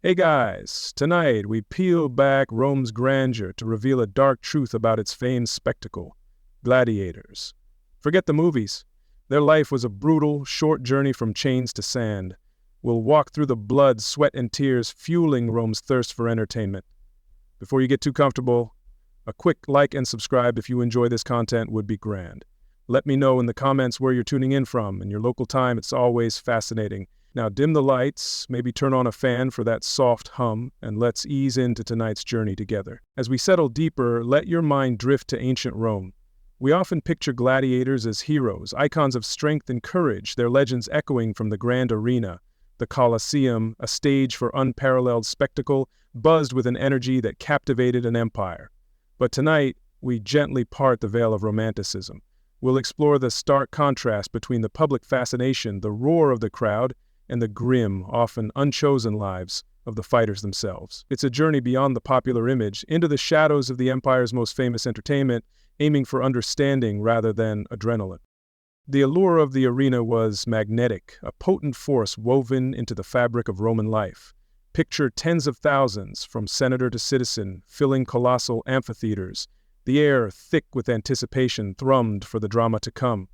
Hey guys, tonight we peel back Rome's grandeur to reveal a dark truth about its famed spectacle, gladiators. Forget the movies. Their life was a brutal, short journey from chains to sand. We'll walk through the blood, sweat, and tears fueling Rome's thirst for entertainment. Before you get too comfortable, a quick like and subscribe if you enjoy this content would be grand. Let me know in the comments where you're tuning in from and your local time. It's always fascinating. Now dim the lights, maybe turn on a fan for that soft hum, and let's ease into tonight's journey together. As we settle deeper, let your mind drift to ancient Rome. We often picture gladiators as heroes, icons of strength and courage, their legends echoing from the grand arena. The Coliseum, a stage for unparalleled spectacle, buzzed with an energy that captivated an empire. But tonight, we gently part the veil of romanticism. We'll explore the stark contrast between the public fascination, the roar of the crowd, and the grim, often unchosen lives of the fighters themselves. It's a journey beyond the popular image, into the shadows of the empire's most famous entertainment, aiming for understanding rather than adrenaline. The allure of the arena was magnetic, a potent force woven into the fabric of Roman life. Picture tens of thousands, from senator to citizen, filling colossal amphitheaters. The air, thick with anticipation, thrummed for the drama to come.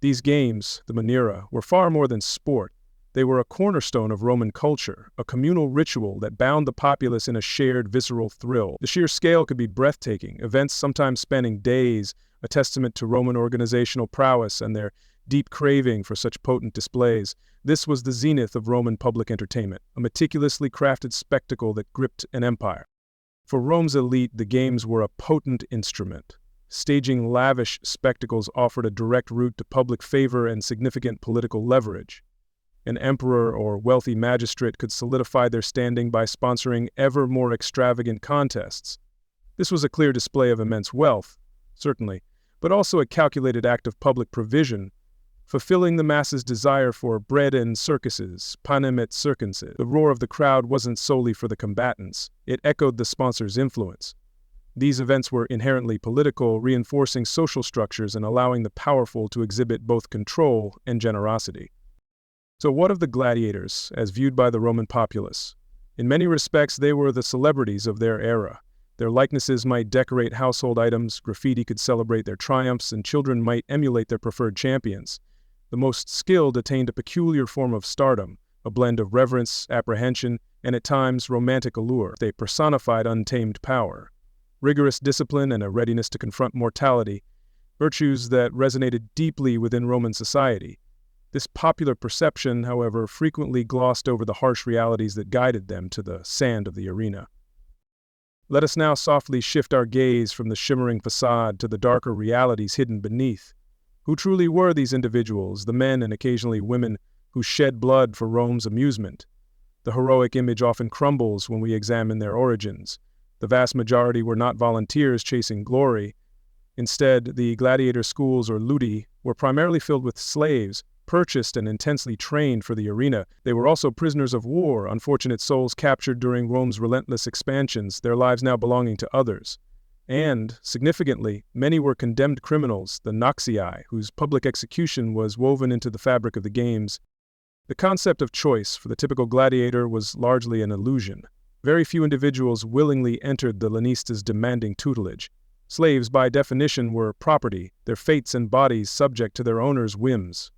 These games, the Munera, were far more than sport. They were a cornerstone of Roman culture, a communal ritual that bound the populace in a shared visceral thrill. The sheer scale could be breathtaking, events sometimes spanning days, a testament to Roman organizational prowess and their deep craving for such potent displays. This was the zenith of Roman public entertainment, a meticulously crafted spectacle that gripped an empire. For Rome's elite, the games were a potent instrument. Staging lavish spectacles offered a direct route to public favor and significant political leverage. An emperor or wealthy magistrate could solidify their standing by sponsoring ever more extravagant contests. This was a clear display of immense wealth, certainly, but also a calculated act of public provision, fulfilling the masses' desire for bread and circuses, panem et circenses. The roar of the crowd wasn't solely for the combatants. It echoed the sponsor's influence. These events were inherently political, reinforcing social structures and allowing the powerful to exhibit both control and generosity. So what of the gladiators, as viewed by the Roman populace? In many respects, they were the celebrities of their era. Their likenesses might decorate household items, graffiti could celebrate their triumphs, and children might emulate their preferred champions. The most skilled attained a peculiar form of stardom, a blend of reverence, apprehension, and at times romantic allure. They personified untamed power, rigorous discipline, and a readiness to confront mortality, virtues that resonated deeply within Roman society. This popular perception, however, frequently glossed over the harsh realities that guided them to the sand of the arena. Let us now softly shift our gaze from the shimmering facade to the darker realities hidden beneath. Who truly were these individuals, the men and occasionally women who shed blood for Rome's amusement? The heroic image often crumbles when we examine their origins. The vast majority were not volunteers chasing glory. Instead, the gladiator schools, or ludi, were primarily filled with slaves, purchased and intensely trained for the arena. They were also prisoners of war, unfortunate souls captured during Rome's relentless expansions, their lives now belonging to others. And, significantly, many were condemned criminals, the Noxii, whose public execution was woven into the fabric of the games. The concept of choice for the typical gladiator was largely an illusion. Very few individuals willingly entered the Lenista's demanding tutelage. Slaves, by definition, were property, their fates and bodies subject to their owner's whims.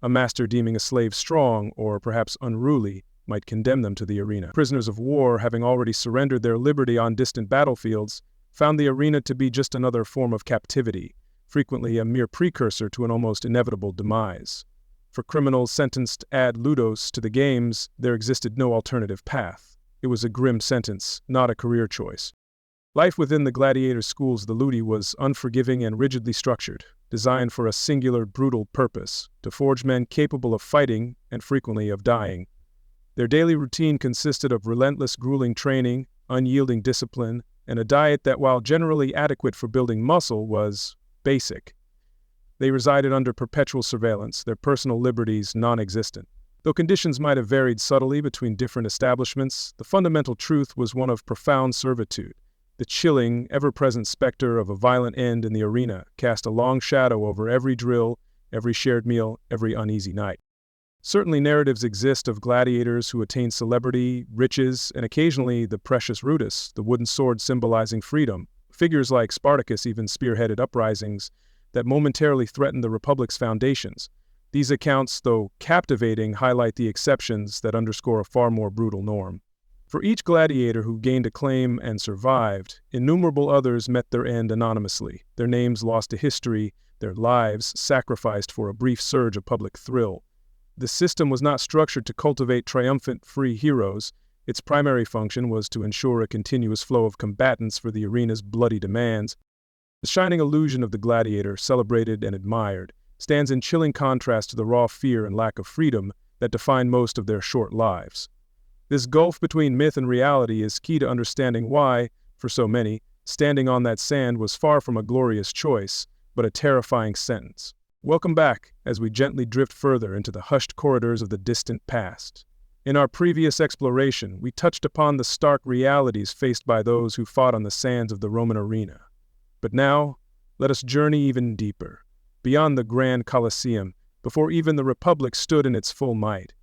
A master deeming a slave strong, or perhaps unruly, might condemn them to the arena. Prisoners of war, having already surrendered their liberty on distant battlefields, found the arena to be just another form of captivity, frequently a mere precursor to an almost inevitable demise. For criminals sentenced ad Ludus to the games, there existed no alternative path. It was a grim sentence, not a career choice. Life within the gladiator schools, the ludi, was unforgiving and rigidly structured, designed for a singular, brutal purpose, to forge men capable of fighting and frequently of dying. Their daily routine consisted of relentless, grueling training, unyielding discipline, and a diet that, while generally adequate for building muscle, was basic. They resided under perpetual surveillance, their personal liberties non-existent. Though conditions might have varied subtly between different establishments, the fundamental truth was one of profound servitude. The chilling, ever-present specter of a violent end in the arena cast a long shadow over every drill, every shared meal, every uneasy night. Certainly narratives exist of gladiators who attained celebrity, riches, and occasionally the precious Ludus, the wooden sword symbolizing freedom. Figures like Spartacus even spearheaded uprisings that momentarily threatened the Republic's foundations. These accounts, though captivating, highlight the exceptions that underscore a far more brutal norm. For each gladiator who gained acclaim and survived, innumerable others met their end anonymously, their names lost to history, their lives sacrificed for a brief surge of public thrill. The system was not structured to cultivate triumphant, free heroes. Its primary function was to ensure a continuous flow of combatants for the arena's bloody demands. The shining illusion of the gladiator, celebrated and admired, stands in chilling contrast to the raw fear and lack of freedom that define most of their short lives. This gulf between myth and reality is key to understanding why, for so many, standing on that sand was far from a glorious choice, but a terrifying sentence. Welcome back as we gently drift further into the hushed corridors of the distant past. In our previous exploration, we touched upon the stark realities faced by those who fought on the sands of the Roman arena. But now, let us journey even deeper, beyond the grand Coliseum, before even the Republic stood in its full might.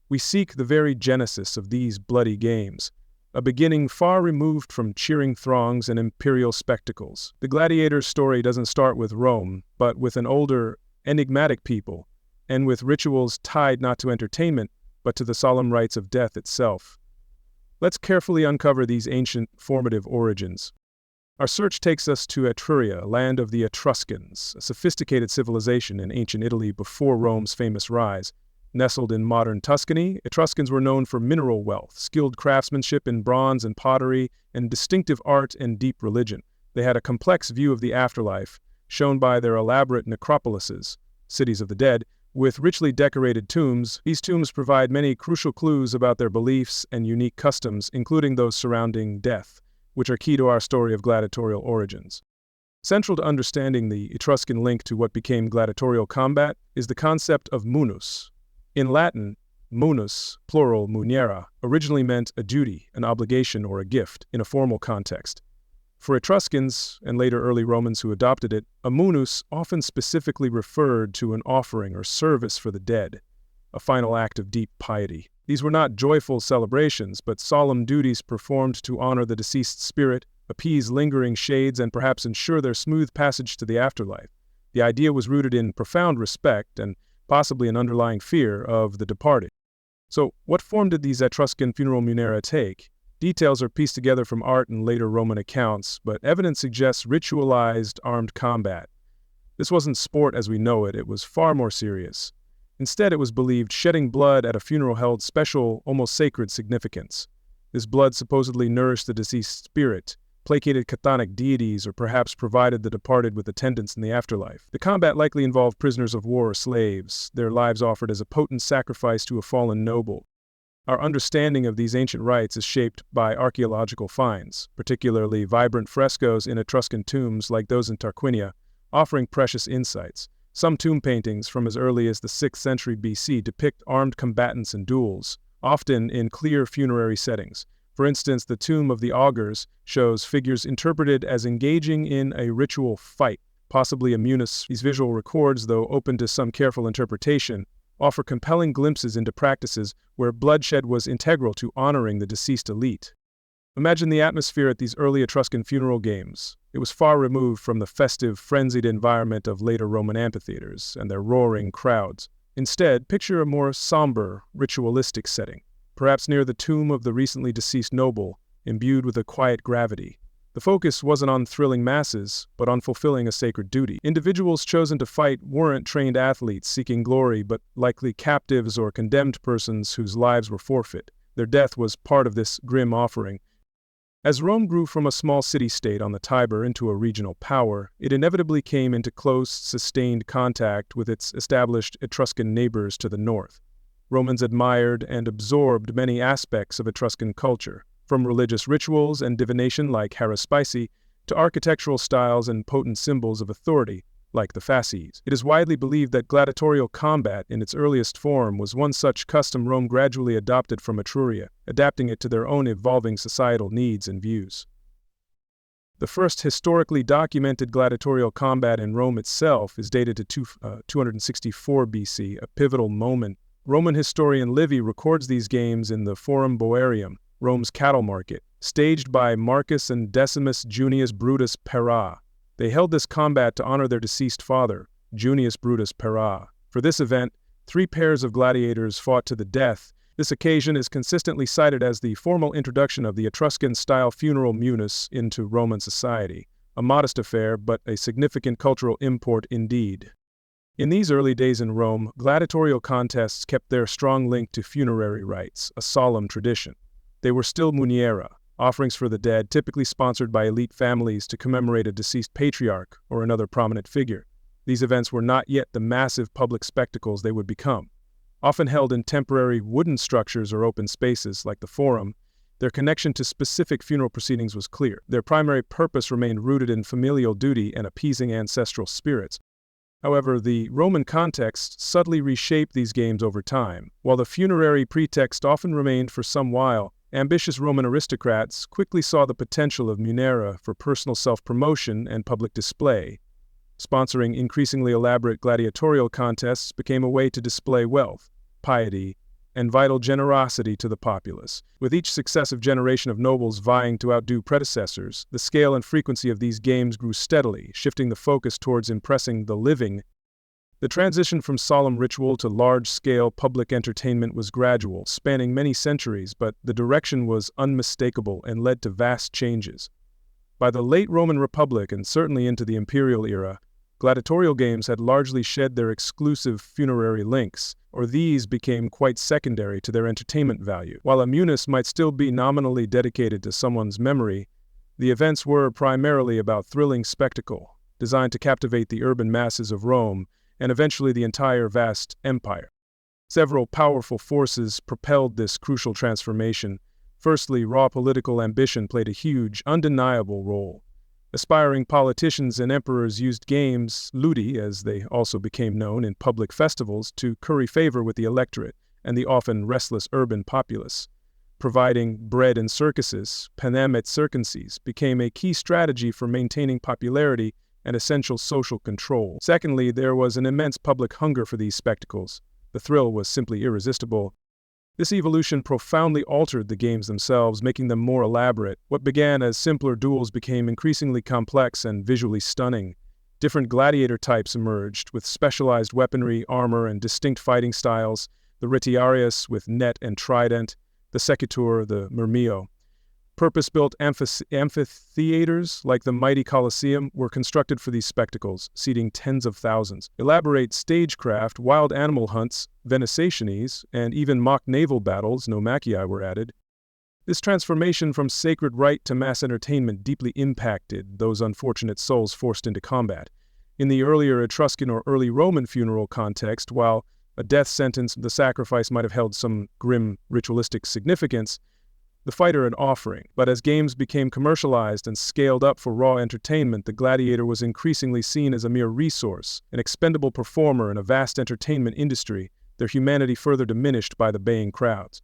We seek the very genesis of these bloody games, a beginning far removed from cheering throngs and imperial spectacles. The gladiator's story doesn't start with Rome, but with an older, enigmatic people, and with rituals tied not to entertainment, but to the solemn rites of death itself. Let's carefully uncover these ancient, formative origins. Our search takes us to Etruria, land of the Etruscans, a sophisticated civilization in ancient Italy before Rome's famous rise. Nestled in modern Tuscany, Etruscans were known for mineral wealth, skilled craftsmanship in bronze and pottery, and distinctive art and deep religion. They had a complex view of the afterlife, shown by their elaborate necropolises, cities of the dead, with richly decorated tombs. These tombs provide many crucial clues about their beliefs and unique customs, including those surrounding death, which are key to our story of gladiatorial origins. Central to understanding the Etruscan link to what became gladiatorial combat is the concept of Munus. In Latin, munus, plural munera, originally meant a duty, an obligation, or a gift in a formal context. For Etruscans, and later early Romans who adopted it, a munus often specifically referred to an offering or service for the dead, a final act of deep piety. These were not joyful celebrations, but solemn duties performed to honor the deceased's spirit, appease lingering shades, and perhaps ensure their smooth passage to the afterlife. The idea was rooted in profound respect and possibly an underlying fear of the departed. So, what form did these Etruscan funeral munera take? Details are pieced together from art and later Roman accounts, but evidence suggests ritualized armed combat. This wasn't sport as we know it, it was far more serious. Instead, it was believed shedding blood at a funeral held special, almost sacred significance. This blood supposedly nourished the deceased spirit, placated chthonic deities, or perhaps provided the departed with attendance in the afterlife. The combat likely involved prisoners of war or slaves, their lives offered as a potent sacrifice to a fallen noble. Our understanding of these ancient rites is shaped by archaeological finds, particularly vibrant frescoes in Etruscan tombs like those in Tarquinia, offering precious insights. Some tomb paintings from as early as the 6th century BC depict armed combatants in duels, often in clear funerary settings. For instance, the Tomb of the Augurs shows figures interpreted as engaging in a ritual fight, possibly a Munus. These visual records, though open to some careful interpretation, offer compelling glimpses into practices where bloodshed was integral to honoring the deceased elite. Imagine the atmosphere at these early Etruscan funeral games. It was far removed from the festive, frenzied environment of later Roman amphitheaters and their roaring crowds. Instead, picture a more somber, ritualistic setting, perhaps near the tomb of the recently deceased noble, imbued with a quiet gravity. The focus wasn't on thrilling masses, but on fulfilling a sacred duty. Individuals chosen to fight weren't trained athletes seeking glory, but likely captives or condemned persons whose lives were forfeit. Their death was part of this grim offering. As Rome grew from a small city-state on the Tiber into a regional power, it inevitably came into close, sustained contact with its established Etruscan neighbors to the north. Romans admired and absorbed many aspects of Etruscan culture, from religious rituals and divination like haruspice to architectural styles and potent symbols of authority like the fasces. It is widely believed that gladiatorial combat in its earliest form was one such custom Rome gradually adopted from Etruria, adapting it to their own evolving societal needs and views. The first historically documented gladiatorial combat in Rome itself is dated to 264 BC, a pivotal moment Roman historian Livy records these games in the Forum Boarium, Rome's cattle market, staged by Marcus and Decimus Junius Brutus Pera. They held this combat to honor their deceased father, Junius Brutus Pera. For this event, 3 pairs of gladiators fought to the death. This occasion is consistently cited as the formal introduction of the Etruscan-style funeral Munus into Roman society. A modest affair, but a significant cultural import indeed. In these early days in Rome, gladiatorial contests kept their strong link to funerary rites, a solemn tradition. They were still muniera, offerings for the dead, typically sponsored by elite families to commemorate a deceased patriarch or another prominent figure. These events were not yet the massive public spectacles they would become. Often held in temporary wooden structures or open spaces like the Forum, their connection to specific funeral proceedings was clear. Their primary purpose remained rooted in familial duty and appeasing ancestral spirits. However, the Roman context subtly reshaped these games over time. While the funerary pretext often remained for some while, ambitious Roman aristocrats quickly saw the potential of munera for personal self-promotion and public display. Sponsoring increasingly elaborate gladiatorial contests became a way to display wealth, piety, and vital generosity to the populace. With each successive generation of nobles vying to outdo predecessors, the scale and frequency of these games grew steadily, shifting the focus towards impressing the living. The transition from solemn ritual to large-scale public entertainment was gradual, spanning many centuries, but the direction was unmistakable and led to vast changes. By the late Roman Republic and certainly into the imperial era, gladiatorial games had largely shed their exclusive funerary links, or these became quite secondary to their entertainment value. While a Munus might still be nominally dedicated to someone's memory, the events were primarily about thrilling spectacle, designed to captivate the urban masses of Rome and eventually the entire vast empire. Several powerful forces propelled this crucial transformation. Firstly, raw political ambition played a huge, undeniable role. Aspiring politicians and emperors used games, ludi as they also became known, in public festivals to curry favor with the electorate and the often restless urban populace. Providing bread in circuses, panem et circenses, became a key strategy for maintaining popularity and essential social control. Secondly, there was an immense public hunger for these spectacles. The thrill was simply irresistible. This evolution profoundly altered the games themselves, making them more elaborate. What began as simpler duels became increasingly complex and visually stunning. Different gladiator types emerged, with specialized weaponry, armor, and distinct fighting styles. The retiarius with net and trident, the secutor, the murmillo. Purpose-built amphitheaters, like the mighty Coliseum, were constructed for these spectacles, seating tens of thousands. Elaborate stagecraft, wild animal hunts, venissationes, and even mock naval battles, nomachii, were added. This transformation from sacred rite to mass entertainment deeply impacted those unfortunate souls forced into combat. In the earlier Etruscan or early Roman funeral context, while a death sentence, the sacrifice might have held some grim ritualistic significance, the fighter an offering. But as games became commercialized and scaled up for raw entertainment, the gladiator was increasingly seen as a mere resource, an expendable performer in a vast entertainment industry, their humanity further diminished by the baying crowds.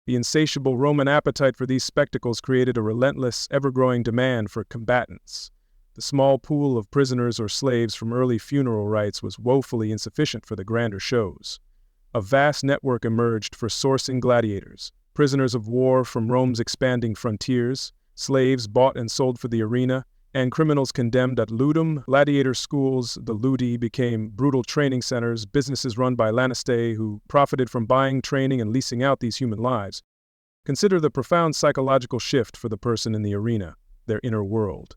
The insatiable Roman appetite for these spectacles created a relentless, ever-growing demand for combatants. The small pool of prisoners or slaves from early funeral rites was woefully insufficient for the grander shows. A vast network emerged for sourcing gladiators. Prisoners of war from Rome's expanding frontiers, slaves bought and sold for the arena, and criminals condemned at ludum. Gladiator schools, the ludi, became brutal training centers, businesses run by Lenista who profited from buying, training, and leasing out these human lives. Consider the profound psychological shift for the person in the arena, their inner world.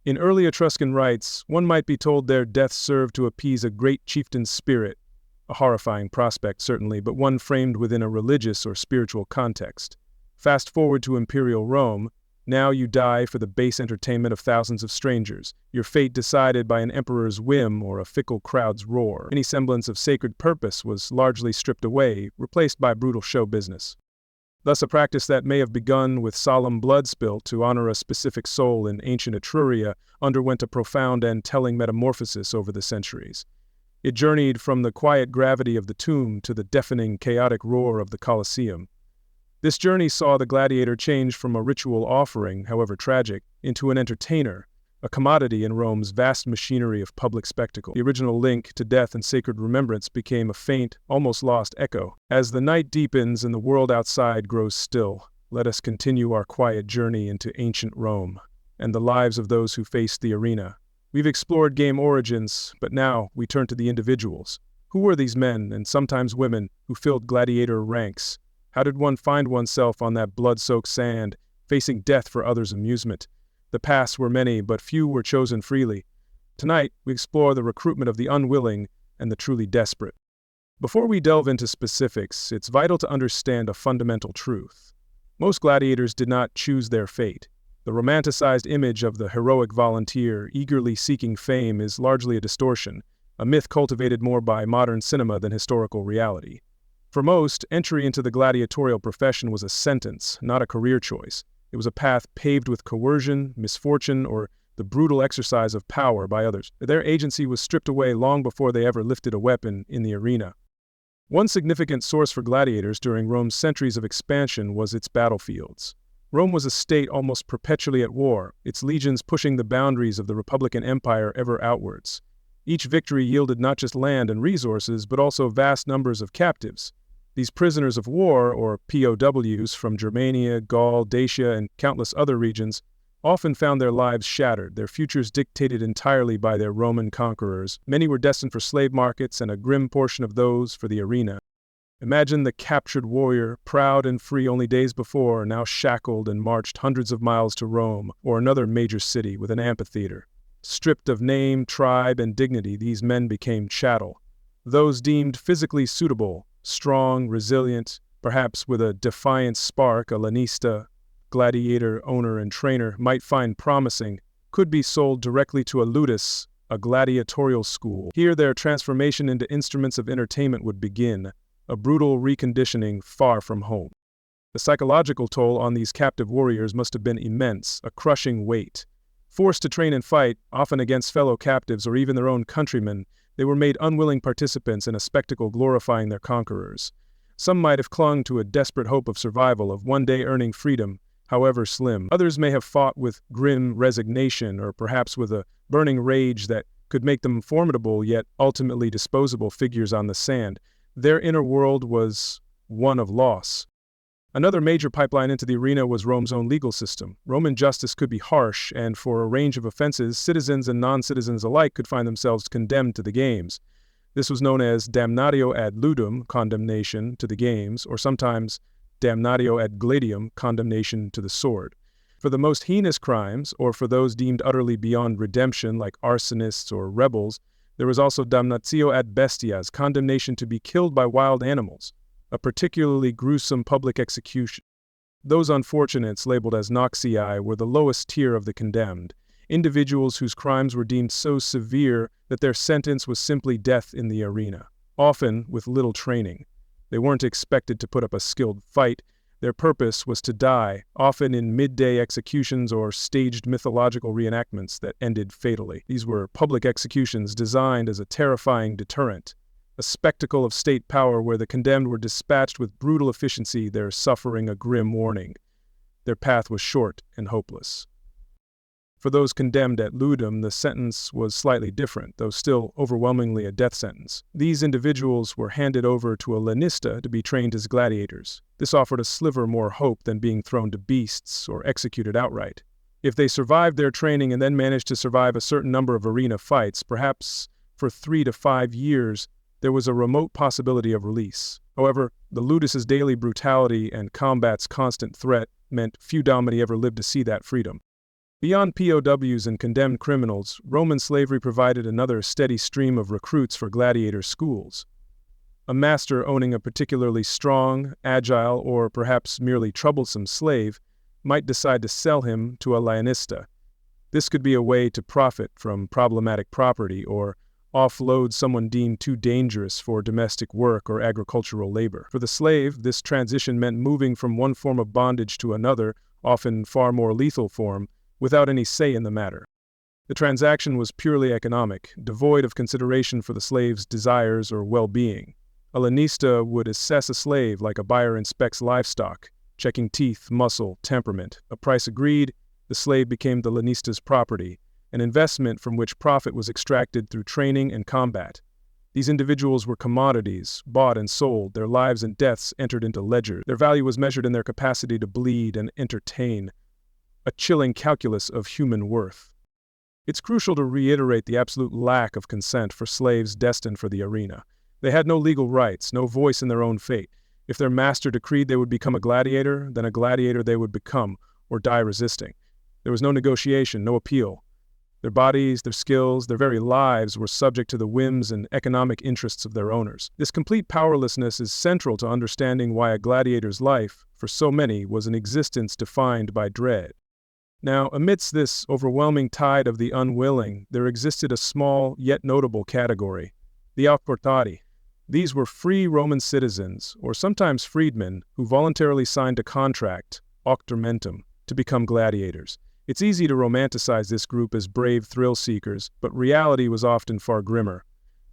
In early Etruscan rites, one might be told their death served to appease a great chieftain's spirit. A horrifying prospect, certainly, but one framed within a religious or spiritual context. Fast forward to imperial Rome. Now you die for the base entertainment of thousands of strangers, your fate decided by an emperor's whim or a fickle crowd's roar. Any semblance of sacred purpose was largely stripped away, replaced by brutal show business. Thus, a practice that may have begun with solemn blood spilt to honor a specific soul in ancient Etruria underwent a profound and telling metamorphosis over the centuries. It journeyed from the quiet gravity of the tomb to the deafening, chaotic roar of the Coliseum. This journey saw the gladiator change from a ritual offering, however tragic, into an entertainer, a commodity in Rome's vast machinery of public spectacle. The original link to death and sacred remembrance became a faint, almost lost echo. As the night deepens and the world outside grows still, let us continue our quiet journey into ancient Rome and the lives of those who faced the arena. We've explored game origins, but now we turn to the individuals. Who were these men, and sometimes women, who filled gladiator ranks? How did one find oneself on that blood-soaked sand, facing death for others' amusement? The paths were many, but few were chosen freely. Tonight, we explore the recruitment of the unwilling and the truly desperate. Before we delve into specifics, it's vital to understand a fundamental truth. Most gladiators did not choose their fate. The romanticized image of the heroic volunteer eagerly seeking fame is largely a distortion, a myth cultivated more by modern cinema than historical reality. For most, entry into the gladiatorial profession was a sentence, not a career choice. It was a path paved with coercion, misfortune, or the brutal exercise of power by others. Their agency was stripped away long before they ever lifted a weapon in the arena. One significant source for gladiators during Rome's centuries of expansion was its battlefields. Rome was a state almost perpetually at war, its legions pushing the boundaries of the Republican Empire ever outwards. Each victory yielded not just land and resources, but also vast numbers of captives. These prisoners of war, or POWs, from Germania, Gaul, Dacia, and countless other regions, often found their lives shattered, their futures dictated entirely by their Roman conquerors. Many were destined for slave markets, and a grim portion of those for the arena. Imagine the captured warrior, proud and free only days before, now shackled and marched hundreds of miles to Rome, or another major city with an amphitheater. Stripped of name, tribe, and dignity, these men became chattel. Those deemed physically suitable, strong, resilient, perhaps with a defiant spark, a Lenista, gladiator owner and trainer, might find promising, could be sold directly to a Ludus, a gladiatorial school. Here their transformation into instruments of entertainment would begin, a brutal reconditioning far from home. The psychological toll on these captive warriors must have been immense, a crushing weight. Forced to train and fight, often against fellow captives or even their own countrymen, they were made unwilling participants in a spectacle glorifying their conquerors. Some might have clung to a desperate hope of survival, of one day earning freedom, however slim. Others may have fought with grim resignation, or perhaps with a burning rage that could make them formidable yet ultimately disposable figures on the sand. Their inner world was one of loss. Another major pipeline into the arena was Rome's own legal system. Roman justice could be harsh, and for a range of offenses, citizens and non-citizens alike could find themselves condemned to the games. This was known as damnatio ad ludum, condemnation to the games, or sometimes damnatio ad gladium, condemnation to the sword. For the most heinous crimes, or for those deemed utterly beyond redemption, like arsonists or rebels, there was also damnatio ad bestias, condemnation to be killed by wild animals, a particularly gruesome public execution. Those unfortunates, labeled as noxii, were the lowest tier of the condemned, individuals whose crimes were deemed so severe that their sentence was simply death in the arena, often with little training. They weren't expected to put up a skilled fight. Their purpose was to die, often in midday executions or staged mythological reenactments that ended fatally. These were public executions designed as a terrifying deterrent, a spectacle of state power where the condemned were dispatched with brutal efficiency, their suffering a grim warning. Their path was short and hopeless. For those condemned at ludum, the sentence was slightly different, though still overwhelmingly a death sentence. These individuals were handed over to a Lenista to be trained as gladiators. This offered a sliver more hope than being thrown to beasts or executed outright. If they survived their training and then managed to survive a certain number of arena fights, perhaps for 3 to 5 years, there was a remote possibility of release. However, the Ludus's daily brutality and combat's constant threat meant few domini ever lived to see that freedom. Beyond POWs and condemned criminals, Roman slavery provided another steady stream of recruits for gladiator schools. A master owning a particularly strong, agile, or perhaps merely troublesome slave might decide to sell him to a Lenista. This could be a way to profit from problematic property or offload someone deemed too dangerous for domestic work or agricultural labor. For the slave, this transition meant moving from one form of bondage to another, often far more lethal form, without any say in the matter. The transaction was purely economic, devoid of consideration for the slave's desires or well-being. A Lenista would assess a slave like a buyer inspects livestock, checking teeth, muscle, temperament. A price agreed, the slave became the Lenista's property, an investment from which profit was extracted through training and combat. These individuals were commodities, bought and sold, their lives and deaths entered into ledger. Their value was measured in their capacity to bleed and entertain, a chilling calculus of human worth. It's crucial to reiterate the absolute lack of consent for slaves destined for the arena. They had no legal rights, no voice in their own fate. If their master decreed they would become a gladiator, then a gladiator they would become, or die resisting. There was no negotiation, no appeal. Their bodies, their skills, their very lives were subject to the whims and economic interests of their owners. This complete powerlessness is central to understanding why a gladiator's life, for so many, was an existence defined by dread. Now, amidst this overwhelming tide of the unwilling, there existed a small yet notable category, the Alporti. These were free Roman citizens, or sometimes freedmen, who voluntarily signed a contract, octormentum, to become gladiators. It's easy to romanticize this group as brave thrill-seekers, but reality was often far grimmer.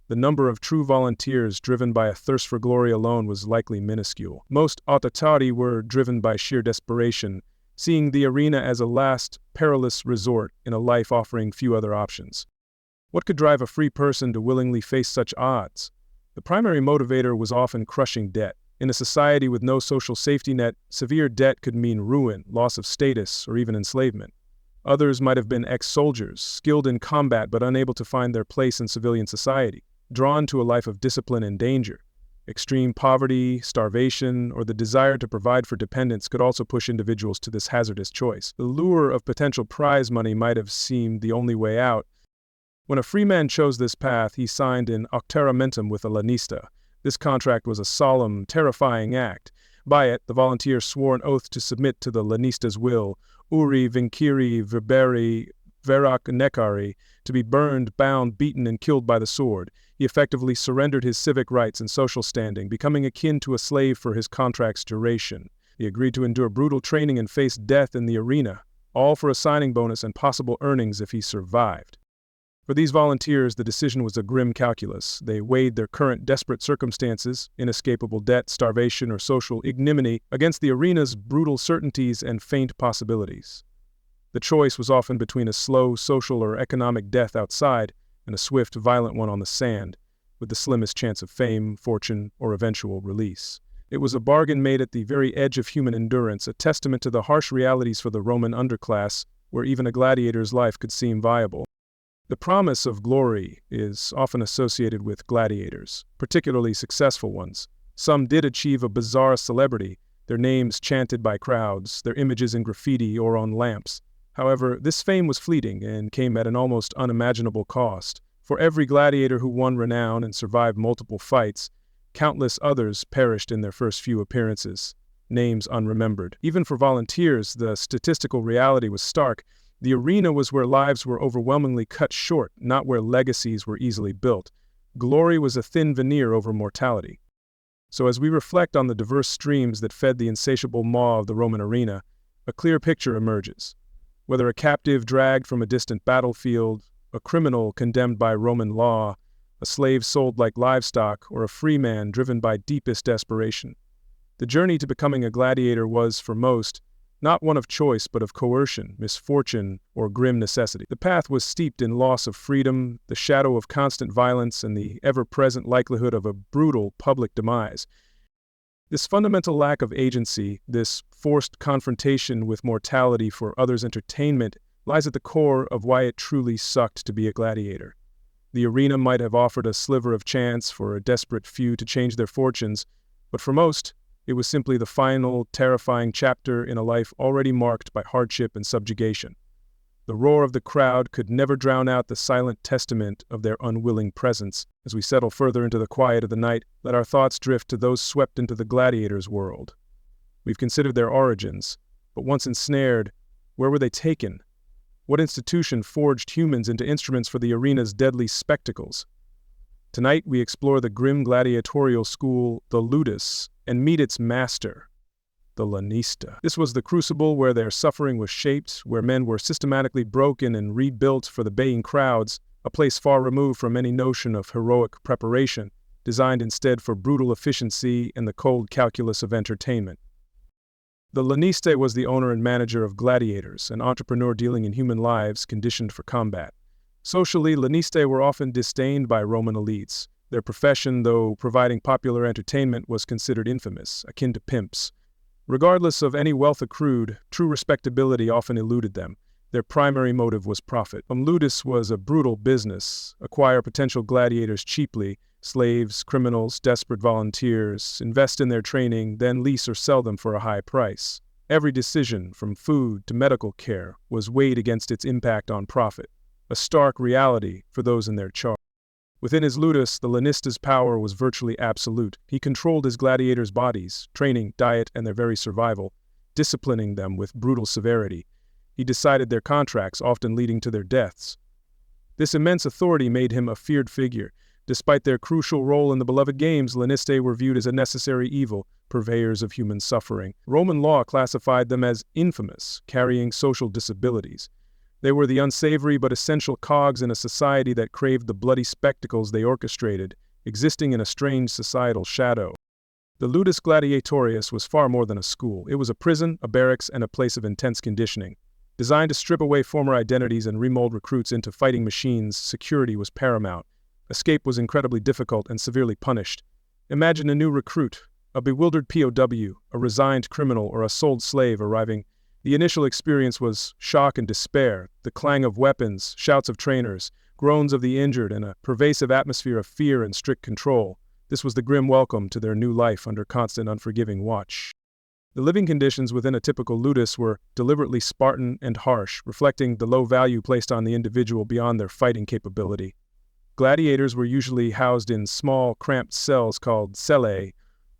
The number of true volunteers driven by a thirst for glory alone was likely minuscule. Most Alporti were driven by sheer desperation, seeing the arena as a last, perilous resort in a life offering few other options. What could drive a free person to willingly face such odds? The primary motivator was often crushing debt. In a society with no social safety net, severe debt could mean ruin, loss of status, or even enslavement. Others might have been ex-soldiers, skilled in combat but unable to find their place in civilian society, drawn to a life of discipline and danger. Extreme poverty, starvation, or the desire to provide for dependents could also push individuals to this hazardous choice. The lure of potential prize money might have seemed the only way out. When a free man chose this path, he signed an octoramentum with a Lenista. This contract was a solemn, terrifying act. By it, the volunteer swore an oath to submit to the Lenista's will, uri vinciri verberi verac necari, to be burned, bound, beaten, and killed by the sword. He effectively surrendered his civic rights and social standing, becoming akin to a slave for his contract's duration. He agreed to endure brutal training and face death in the arena, all for a signing bonus and possible earnings if he survived. For these volunteers, the decision was a grim calculus. They weighed their current desperate circumstances, inescapable debt, starvation, or social ignominy, against the arena's brutal certainties and faint possibilities. The choice was often between a slow social or economic death outside and a swift, violent one on the sand, with the slimmest chance of fame, fortune, or eventual release. It was a bargain made at the very edge of human endurance, a testament to the harsh realities for the Roman underclass, where even a gladiator's life could seem viable. The promise of glory is often associated with gladiators, particularly successful ones. Some did achieve a bizarre celebrity, their names chanted by crowds, their images in graffiti or on lamps. However, this fame was fleeting and came at an almost unimaginable cost. For every gladiator who won renown and survived multiple fights, countless others perished in their first few appearances, names unremembered. Even for volunteers, the statistical reality was stark. The arena was where lives were overwhelmingly cut short, not where legacies were easily built. Glory was a thin veneer over mortality. So as we reflect on the diverse streams that fed the insatiable maw of the Roman arena, a clear picture emerges. Whether a captive dragged from a distant battlefield, a criminal condemned by Roman law, a slave sold like livestock, or a free man driven by deepest desperation, the journey to becoming a gladiator was, for most, not one of choice but of coercion, misfortune, or grim necessity. The path was steeped in loss of freedom, the shadow of constant violence, and the ever-present likelihood of a brutal public demise. This fundamental lack of agency, this forced confrontation with mortality for others' entertainment, lies at the core of why it truly sucked to be a gladiator. The arena might have offered a sliver of chance for a desperate few to change their fortunes, but for most, it was simply the final, terrifying chapter in a life already marked by hardship and subjugation. The roar of the crowd could never drown out the silent testament of their unwilling presence. As we settle further into the quiet of the night, let our thoughts drift to those swept into the gladiators' world. We've considered their origins, but once ensnared, where were they taken? What institution forged humans into instruments for the arena's deadly spectacles? Tonight we explore the grim gladiatorial school, the Ludus, and meet its master, the Lenista. This was the crucible where their suffering was shaped, where men were systematically broken and rebuilt for the baying crowds, a place far removed from any notion of heroic preparation, designed instead for brutal efficiency and the cold calculus of entertainment. The Lenista was the owner and manager of Gladiators, an entrepreneur dealing in human lives conditioned for combat. Socially, Lenista were often disdained by Roman elites. Their profession, though providing popular entertainment, was considered infamous, akin to pimps. Regardless of any wealth accrued, true respectability often eluded them. Their primary motive was profit. Ludus was a brutal business. Acquire potential gladiators cheaply, slaves, criminals, desperate volunteers, invest in their training, then lease or sell them for a high price. Every decision, from food to medical care, was weighed against its impact on profit, a stark reality for those in their charge. Within his Ludus, the Lenista's power was virtually absolute. He controlled his gladiators' bodies, training, diet, and their very survival, disciplining them with brutal severity. He decided their contracts, often leading to their deaths. This immense authority made him a feared figure. Despite their crucial role in the beloved games, Lenistae were viewed as a necessary evil, purveyors of human suffering. Roman law classified them as infamous, carrying social disabilities. They were the unsavory but essential cogs in a society that craved the bloody spectacles they orchestrated, existing in a strange societal shadow. The Ludus Gladiatorius was far more than a school. It was a prison, a barracks, and a place of intense conditioning. Designed to strip away former identities and remold recruits into fighting machines, security was paramount. Escape was incredibly difficult and severely punished. Imagine a new recruit, a bewildered POW, a resigned criminal, or a sold slave arriving. The initial experience was shock and despair, the clang of weapons, shouts of trainers, groans of the injured, and a pervasive atmosphere of fear and strict control. This was the grim welcome to their new life under constant unforgiving watch. The living conditions within a typical Ludus were deliberately Spartan and harsh, reflecting the low value placed on the individual beyond their fighting capability. Gladiators were usually housed in small, cramped cells called cellae,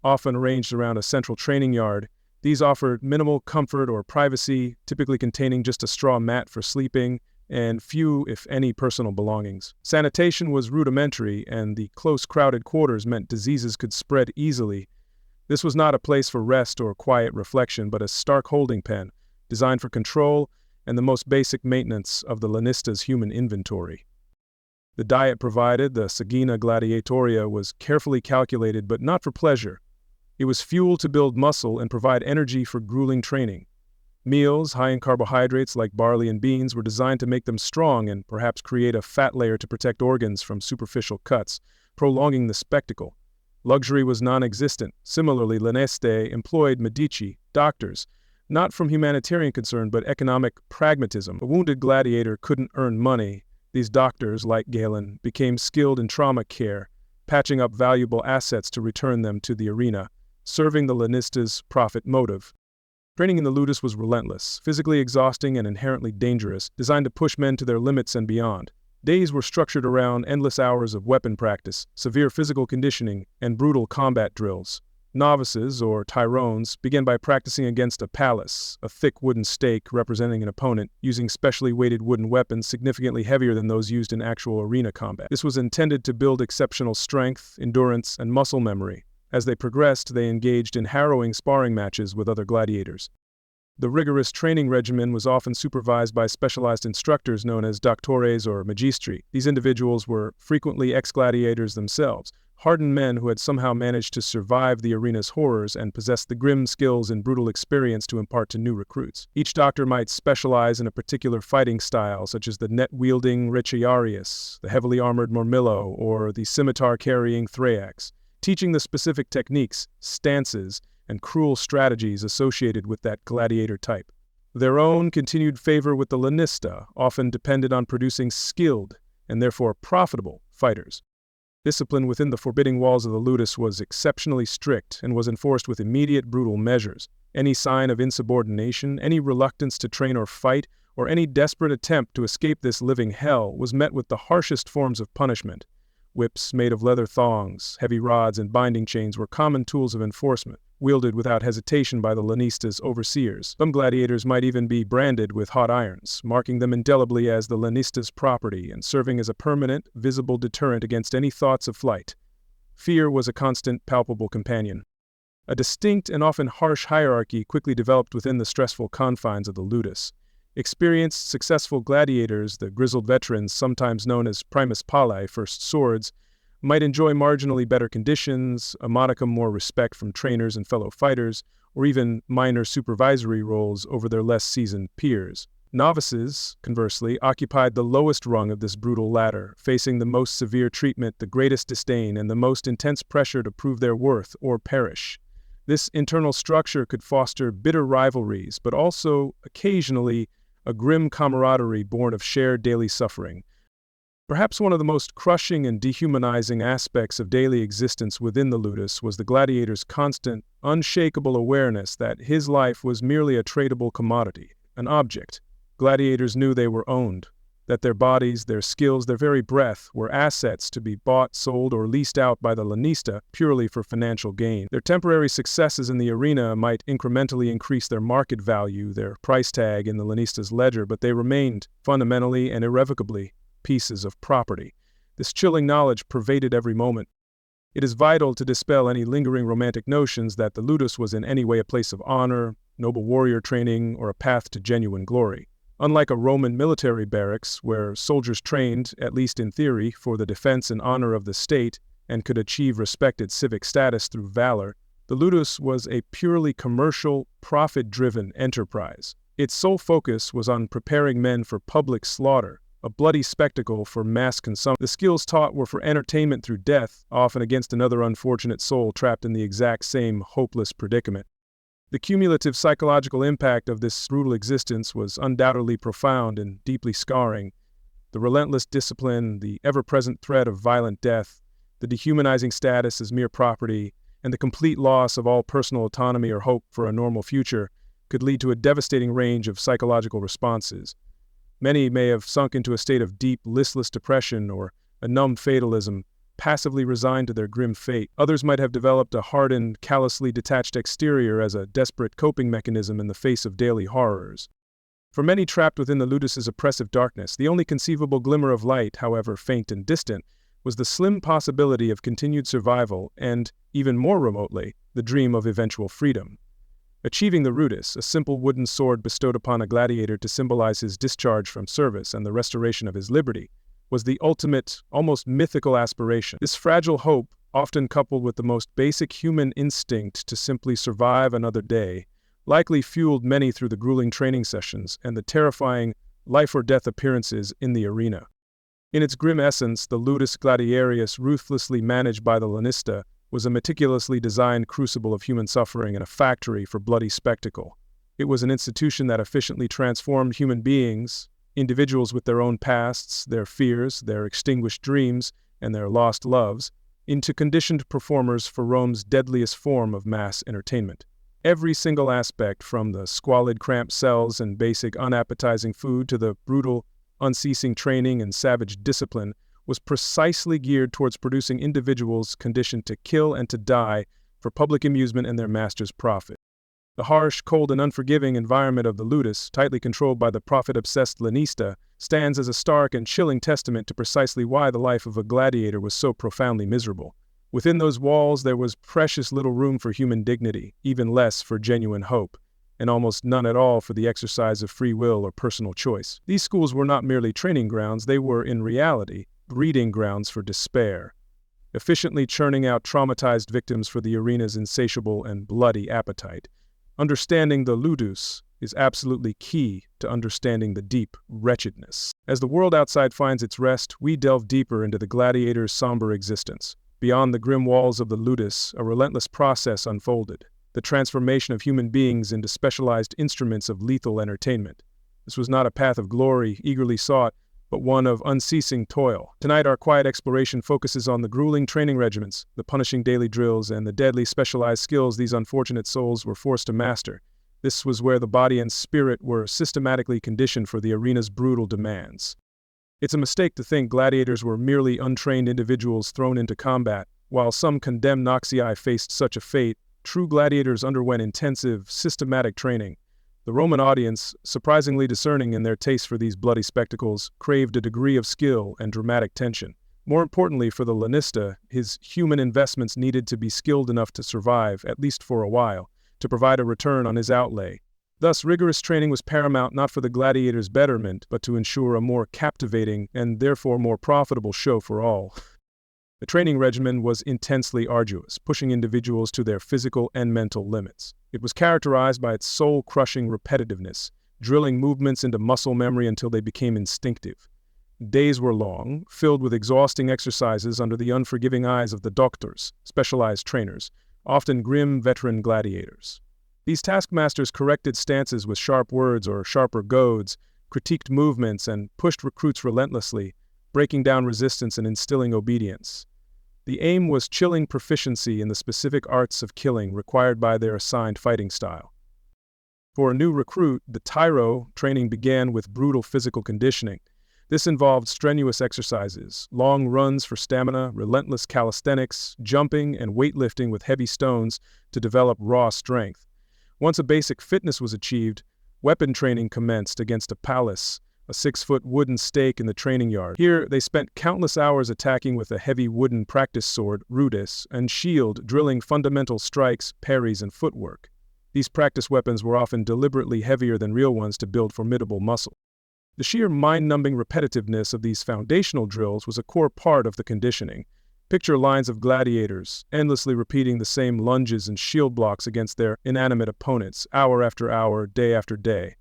often arranged around a central training yard. These offered minimal comfort or privacy, typically containing just a straw mat for sleeping, and few, if any, personal belongings. Sanitation was rudimentary, and the close, crowded quarters meant diseases could spread easily. This was not a place for rest or quiet reflection, but a stark holding pen, designed for control and the most basic maintenance of the Lenista's human inventory. The diet provided, the Sagina Gladiatoria, was carefully calculated, but not for pleasure. It was fuel to build muscle and provide energy for grueling training. Meals, high in carbohydrates like barley and beans, were designed to make them strong and perhaps create a fat layer to protect organs from superficial cuts, prolonging the spectacle. Luxury was non-existent. Similarly, Lenista employed medici, doctors, not from humanitarian concern but economic pragmatism. A wounded gladiator couldn't earn money. These doctors, like Galen, became skilled in trauma care, patching up valuable assets to return them to the arena, serving the Lenista's profit motive. Training in the Ludus was relentless, physically exhausting and inherently dangerous, designed to push men to their limits and beyond. Days were structured around endless hours of weapon practice, severe physical conditioning, and brutal combat drills. Novices, or tyrones, began by practicing against a palace, a thick wooden stake representing an opponent, using specially weighted wooden weapons significantly heavier than those used in actual arena combat. This was intended to build exceptional strength, endurance, and muscle memory. As they progressed, they engaged in harrowing sparring matches with other gladiators. The rigorous training regimen was often supervised by specialized instructors known as doctores or magistri. These individuals were frequently ex-gladiators themselves, hardened men who had somehow managed to survive the arena's horrors and possessed the grim skills and brutal experience to impart to new recruits. Each doctor might specialize in a particular fighting style, such as the net-wielding Retiarius, the heavily armored Mormillo, or the scimitar-carrying Thrax, teaching the specific techniques, stances, and cruel strategies associated with that gladiator type. Their own continued favor with the Lenista often depended on producing skilled, and therefore profitable, fighters. Discipline within the forbidding walls of the Ludus was exceptionally strict and was enforced with immediate brutal measures. Any sign of insubordination, any reluctance to train or fight, or any desperate attempt to escape this living hell was met with the harshest forms of punishment. Whips made of leather thongs, heavy rods, and binding chains were common tools of enforcement, wielded without hesitation by the Lenista's overseers. Some gladiators might even be branded with hot irons, marking them indelibly as the Lenista's property and serving as a permanent, visible deterrent against any thoughts of flight. Fear was a constant, palpable companion. A distinct and often harsh hierarchy quickly developed within the stressful confines of the Ludus. Experienced, successful gladiators, the grizzled veterans, sometimes known as primus pallae, first swords, might enjoy marginally better conditions, a modicum more respect from trainers and fellow fighters, or even minor supervisory roles over their less seasoned peers. Novices, conversely, occupied the lowest rung of this brutal ladder, facing the most severe treatment, the greatest disdain, and the most intense pressure to prove their worth or perish. This internal structure could foster bitter rivalries, but also, occasionally, a grim camaraderie born of shared daily suffering. Perhaps one of the most crushing and dehumanizing aspects of daily existence within the Ludus was the gladiator's constant, unshakable awareness that his life was merely a tradable commodity, an object. Gladiators knew they were owned, that their bodies, their skills, their very breath were assets to be bought, sold, or leased out by the Lenista purely for financial gain. Their temporary successes in the arena might incrementally increase their market value, their price tag in the Lenista's ledger, but they remained, fundamentally and irrevocably, pieces of property. This chilling knowledge pervaded every moment. It is vital to dispel any lingering romantic notions that the Ludus was in any way a place of honor, noble warrior training, or a path to genuine glory. Unlike a Roman military barracks, where soldiers trained, at least in theory, for the defense and honor of the state and could achieve respected civic status through valor, the Ludus was a purely commercial, profit-driven enterprise. Its sole focus was on preparing men for public slaughter, a bloody spectacle for mass consumption. The skills taught were for entertainment through death, often against another unfortunate soul trapped in the exact same hopeless predicament. The cumulative psychological impact of this brutal existence was undoubtedly profound and deeply scarring. The relentless discipline, the ever-present threat of violent death, the dehumanizing status as mere property, and the complete loss of all personal autonomy or hope for a normal future could lead to a devastating range of psychological responses. Many may have sunk into a state of deep, listless depression or a numb fatalism, passively resigned to their grim fate. Others might have developed a hardened, callously detached exterior as a desperate coping mechanism in the face of daily horrors. For many trapped within the Ludus's oppressive darkness, the only conceivable glimmer of light, however faint and distant, was the slim possibility of continued survival and, even more remotely, the dream of eventual freedom. Achieving the Rudis, a simple wooden sword bestowed upon a gladiator to symbolize his discharge from service and the restoration of his liberty, was the ultimate, almost mythical aspiration. This fragile hope, often coupled with the most basic human instinct to simply survive another day, likely fueled many through the grueling training sessions and the terrifying life-or-death appearances in the arena. In its grim essence, the Ludus Gladiarius, ruthlessly managed by the Lenista, was a meticulously designed crucible of human suffering and a factory for bloody spectacle. It was an institution that efficiently transformed human beings, individuals with their own pasts, their fears, their extinguished dreams, and their lost loves, into conditioned performers for Rome's deadliest form of mass entertainment. Every single aspect, from the squalid cramped cells and basic unappetizing food to the brutal, unceasing training and savage discipline, was precisely geared towards producing individuals conditioned to kill and to die for public amusement and their master's profit. The harsh, cold, and unforgiving environment of the Ludus, tightly controlled by the profit-obsessed Lenista, stands as a stark and chilling testament to precisely why the life of a gladiator was so profoundly miserable. Within those walls there was precious little room for human dignity, even less for genuine hope, and almost none at all for the exercise of free will or personal choice. These schools were not merely training grounds, they were, in reality, breeding grounds for despair, efficiently churning out traumatized victims for the arena's insatiable and bloody appetite. Understanding the Ludus is absolutely key to understanding the deep wretchedness. As the world outside finds its rest, we delve deeper into the gladiator's somber existence. Beyond the grim walls of the Ludus, a relentless process unfolded, the transformation of human beings into specialized instruments of lethal entertainment. This was not a path of glory eagerly sought, but one of unceasing toil. Tonight, our quiet exploration focuses on the grueling training regimens, the punishing daily drills, and the deadly specialized skills these unfortunate souls were forced to master. This was where the body and spirit were systematically conditioned for the arena's brutal demands. It's a mistake to think gladiators were merely untrained individuals thrown into combat. While some condemned Noxii faced such a fate, true gladiators underwent intensive, systematic training. The Roman audience, surprisingly discerning in their taste for these bloody spectacles, craved a degree of skill and dramatic tension. More importantly for the Lenista, his human investments needed to be skilled enough to survive, at least for a while, to provide a return on his outlay. Thus, rigorous training was paramount not for the gladiator's betterment, but to ensure a more captivating and therefore more profitable show for all. The training regimen was intensely arduous, pushing individuals to their physical and mental limits. It was characterized by its soul-crushing repetitiveness, drilling movements into muscle memory until they became instinctive. Days were long, filled with exhausting exercises under the unforgiving eyes of the doctors, specialized trainers, often grim veteran gladiators. These taskmasters corrected stances with sharp words or sharper goads, critiqued movements, and pushed recruits relentlessly, breaking down resistance and instilling obedience. The aim was chilling proficiency in the specific arts of killing required by their assigned fighting style. For a new recruit, the tyro training began with brutal physical conditioning. This involved strenuous exercises, long runs for stamina, relentless calisthenics, jumping, and weightlifting with heavy stones to develop raw strength. Once a basic fitness was achieved, weapon training commenced against a palace, a 6-foot wooden stake in the training yard. Here, they spent countless hours attacking with a heavy wooden practice sword, Ludus, and shield, drilling fundamental strikes, parries, and footwork. These practice weapons were often deliberately heavier than real ones to build formidable muscle. The sheer mind-numbing repetitiveness of these foundational drills was a core part of the conditioning. Picture lines of gladiators, endlessly repeating the same lunges and shield blocks against their inanimate opponents, hour after hour, day after day.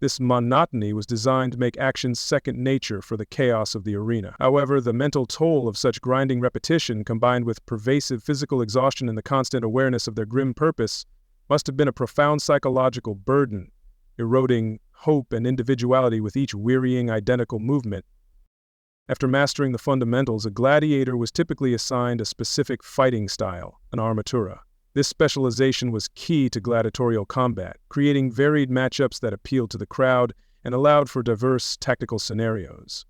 This monotony was designed to make action second nature for the chaos of the arena. However, the mental toll of such grinding repetition, combined with pervasive physical exhaustion and the constant awareness of their grim purpose, must have been a profound psychological burden, eroding hope and individuality with each wearying identical movement. After mastering the fundamentals, a gladiator was typically assigned a specific fighting style, an armatura. This specialization was key to gladiatorial combat, creating varied matchups that appealed to the crowd and allowed for diverse tactical scenarios.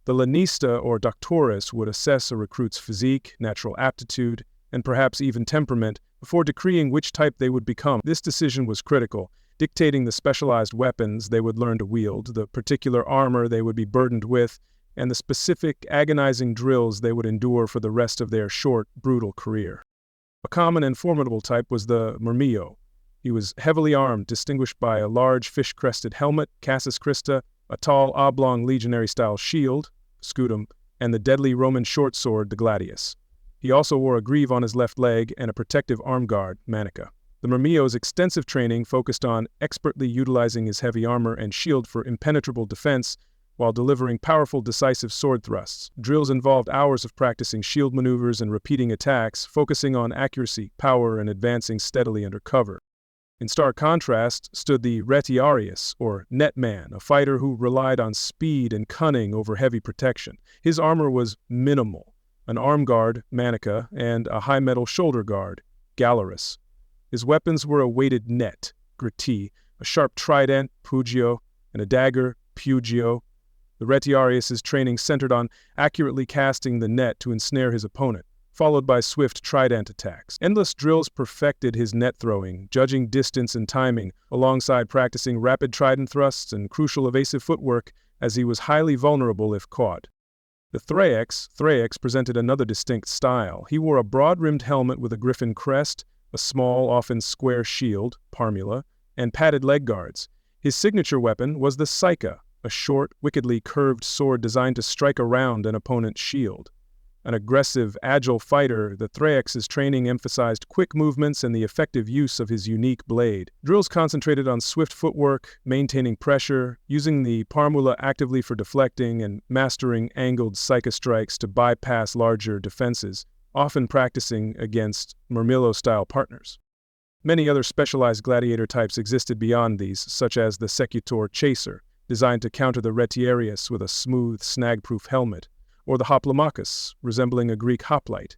The Lenista or doctorus would assess a recruit's physique, natural aptitude, and perhaps even temperament before decreeing which type they would become. This decision was critical, dictating the specialized weapons they would learn to wield, the particular armor they would be burdened with, and the specific agonizing drills they would endure for the rest of their short, brutal career. A common and formidable type was the murmillo. He was heavily armed, distinguished by a large fish-crested helmet, cassis Christa, a tall, oblong legionary-style shield, scutum, and the deadly Roman short sword, the gladius. He also wore a greave on his left leg and a protective arm guard, manica. The murmillo's extensive training focused on expertly utilizing his heavy armor and shield for impenetrable defense, while delivering powerful, decisive sword thrusts. Drills involved hours of practicing shield maneuvers and repeating attacks, focusing on accuracy, power, and advancing steadily under cover. In stark contrast stood the retiarius, or netman, a fighter who relied on speed and cunning over heavy protection. His armor was minimal, an arm guard, manica, and a high-metal shoulder guard, gallerus. His weapons were a weighted net, grati, a sharp trident, pugio, and a dagger, pugio. The retiarius's training centered on accurately casting the net to ensnare his opponent, followed by swift trident attacks. Endless drills perfected his net throwing, judging distance and timing, alongside practicing rapid trident thrusts and crucial evasive footwork, as he was highly vulnerable if caught. The Thraex presented another distinct style. He wore a broad-rimmed helmet with a griffin crest, a small, often square shield, parmula, and padded leg guards. His signature weapon was the Psycha, a short, wickedly curved sword designed to strike around an opponent's shield. An aggressive, agile fighter, the Thraex's training emphasized quick movements and the effective use of his unique blade. Drills concentrated on swift footwork, maintaining pressure, using the parmula actively for deflecting, and mastering angled Psycha strikes to bypass larger defenses, often practicing against murmillo-style partners. Many other specialized gladiator types existed beyond these, such as the secutor chaser, designed to counter the retiarius with a smooth, snag-proof helmet, or the hoplomachus, resembling a Greek hoplite.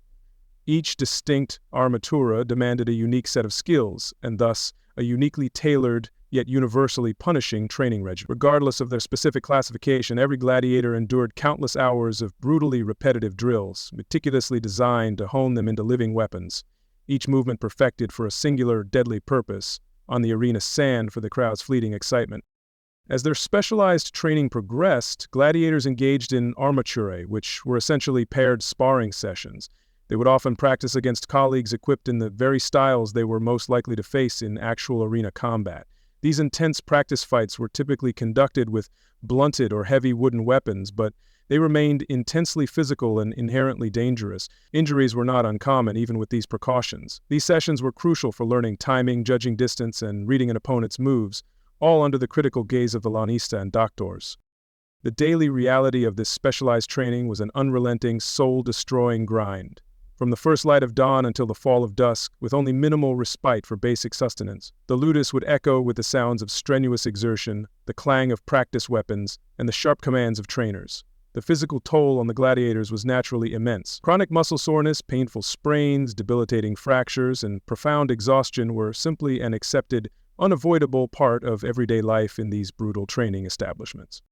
Each distinct armatura demanded a unique set of skills, and thus a uniquely tailored, yet universally punishing training regimen. Regardless of their specific classification, every gladiator endured countless hours of brutally repetitive drills, meticulously designed to hone them into living weapons, each movement perfected for a singular, deadly purpose, on the arena sand for the crowd's fleeting excitement. As their specialized training progressed, gladiators engaged in armaturae, which were essentially paired sparring sessions. They would often practice against colleagues equipped in the very styles they were most likely to face in actual arena combat. These intense practice fights were typically conducted with blunted or heavy wooden weapons, but they remained intensely physical and inherently dangerous. Injuries were not uncommon, even with these precautions. These sessions were crucial for learning timing, judging distance, and reading an opponent's moves, all under the critical gaze of the Lenista and doctors. The daily reality of this specialized training was an unrelenting, soul-destroying grind. From the first light of dawn until the fall of dusk, with only minimal respite for basic sustenance, the Ludus would echo with the sounds of strenuous exertion, the clang of practice weapons, and the sharp commands of trainers. The physical toll on the gladiators was naturally immense. Chronic muscle soreness, painful sprains, debilitating fractures, and profound exhaustion were simply an accepted, unavoidable part of everyday life in these brutal training establishments.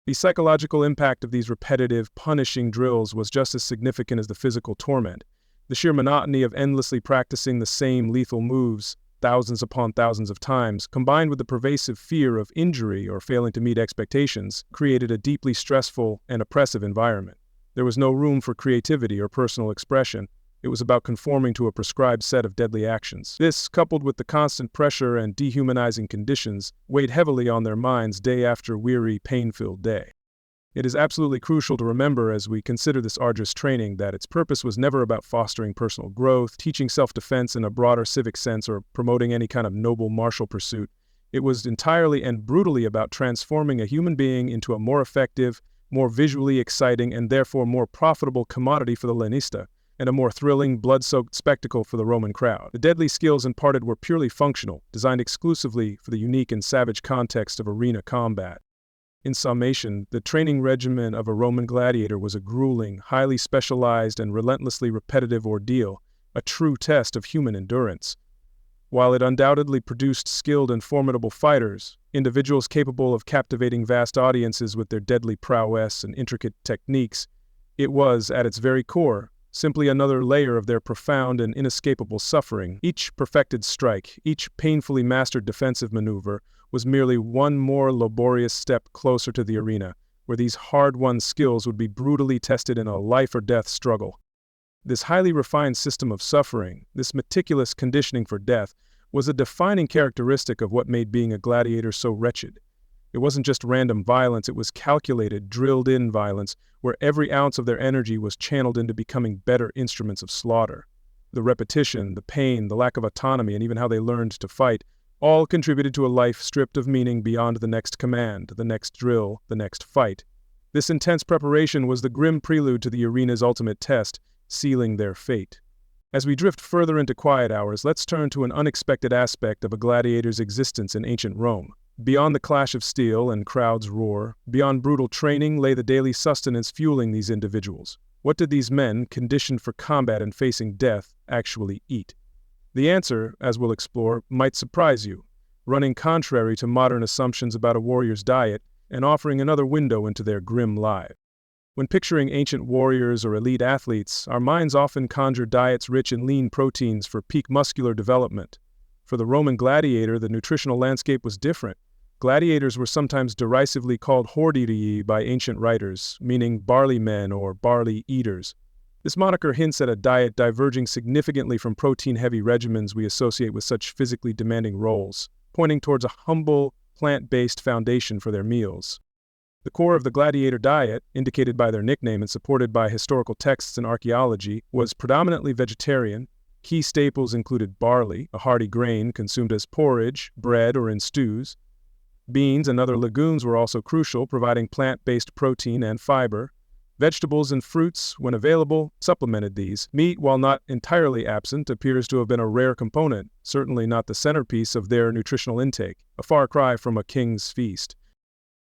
The psychological impact of these repetitive, punishing drills was just as significant as the physical torment. The sheer monotony of endlessly practicing the same lethal moves, thousands upon thousands of times, combined with the pervasive fear of injury or failing to meet expectations, created a deeply stressful and oppressive environment. There was no room for creativity or personal expression. It was about conforming to a prescribed set of deadly actions. This, coupled with the constant pressure and dehumanizing conditions, weighed heavily on their minds day after weary, pain-filled day. It is absolutely crucial to remember as we consider this arduous training that its purpose was never about fostering personal growth, teaching self-defense in a broader civic sense, or promoting any kind of noble martial pursuit. It was entirely and brutally about transforming a human being into a more effective, more visually exciting, and therefore more profitable commodity for the Lenista, and a more thrilling, blood-soaked spectacle for the Roman crowd. The deadly skills imparted were purely functional, designed exclusively for the unique and savage context of arena combat. In summation, the training regimen of a Roman gladiator was a grueling, highly specialized, and relentlessly repetitive ordeal, a true test of human endurance. While it undoubtedly produced skilled and formidable fighters, individuals capable of captivating vast audiences with their deadly prowess and intricate techniques, it was, at its very core, simply another layer of their profound and inescapable suffering. Each perfected strike, each painfully mastered defensive maneuver, was merely one more laborious step closer to the arena, where these hard-won skills would be brutally tested in a life-or-death struggle. This highly refined system of suffering, this meticulous conditioning for death, was a defining characteristic of what made being a gladiator so wretched. It wasn't just random violence, it was calculated, drilled-in violence, where every ounce of their energy was channeled into becoming better instruments of slaughter. The repetition, the pain, the lack of autonomy, and even how they learned to fight, all contributed to a life stripped of meaning beyond the next command, the next drill, the next fight. This intense preparation was the grim prelude to the arena's ultimate test, sealing their fate. As we drift further into quiet hours, let's turn to an unexpected aspect of a gladiator's existence in ancient Rome. Beyond the clash of steel and crowds' roar, beyond brutal training lay the daily sustenance fueling these individuals. What did these men, conditioned for combat and facing death, actually eat? The answer, as we'll explore, might surprise you, running contrary to modern assumptions about a warrior's diet and offering another window into their grim lives. When picturing ancient warriors or elite athletes, our minds often conjure diets rich in lean proteins for peak muscular development. For the Roman gladiator, the nutritional landscape was different. Gladiators were sometimes derisively called horderii by ancient writers, meaning barley men or barley eaters. This moniker hints at a diet diverging significantly from protein-heavy regimens we associate with such physically demanding roles, pointing towards a humble, plant-based foundation for their meals. The core of the Gladiator Diet, indicated by their nickname and supported by historical texts and archaeology, was predominantly vegetarian. Key staples included barley, a hearty grain consumed as porridge, bread, or in stews. Beans and other legumes were also crucial, providing plant-based protein and fiber. Vegetables and fruits, when available, supplemented these. Meat, while not entirely absent, appears to have been a rare component, certainly not the centerpiece of their nutritional intake, a far cry from a king's feast.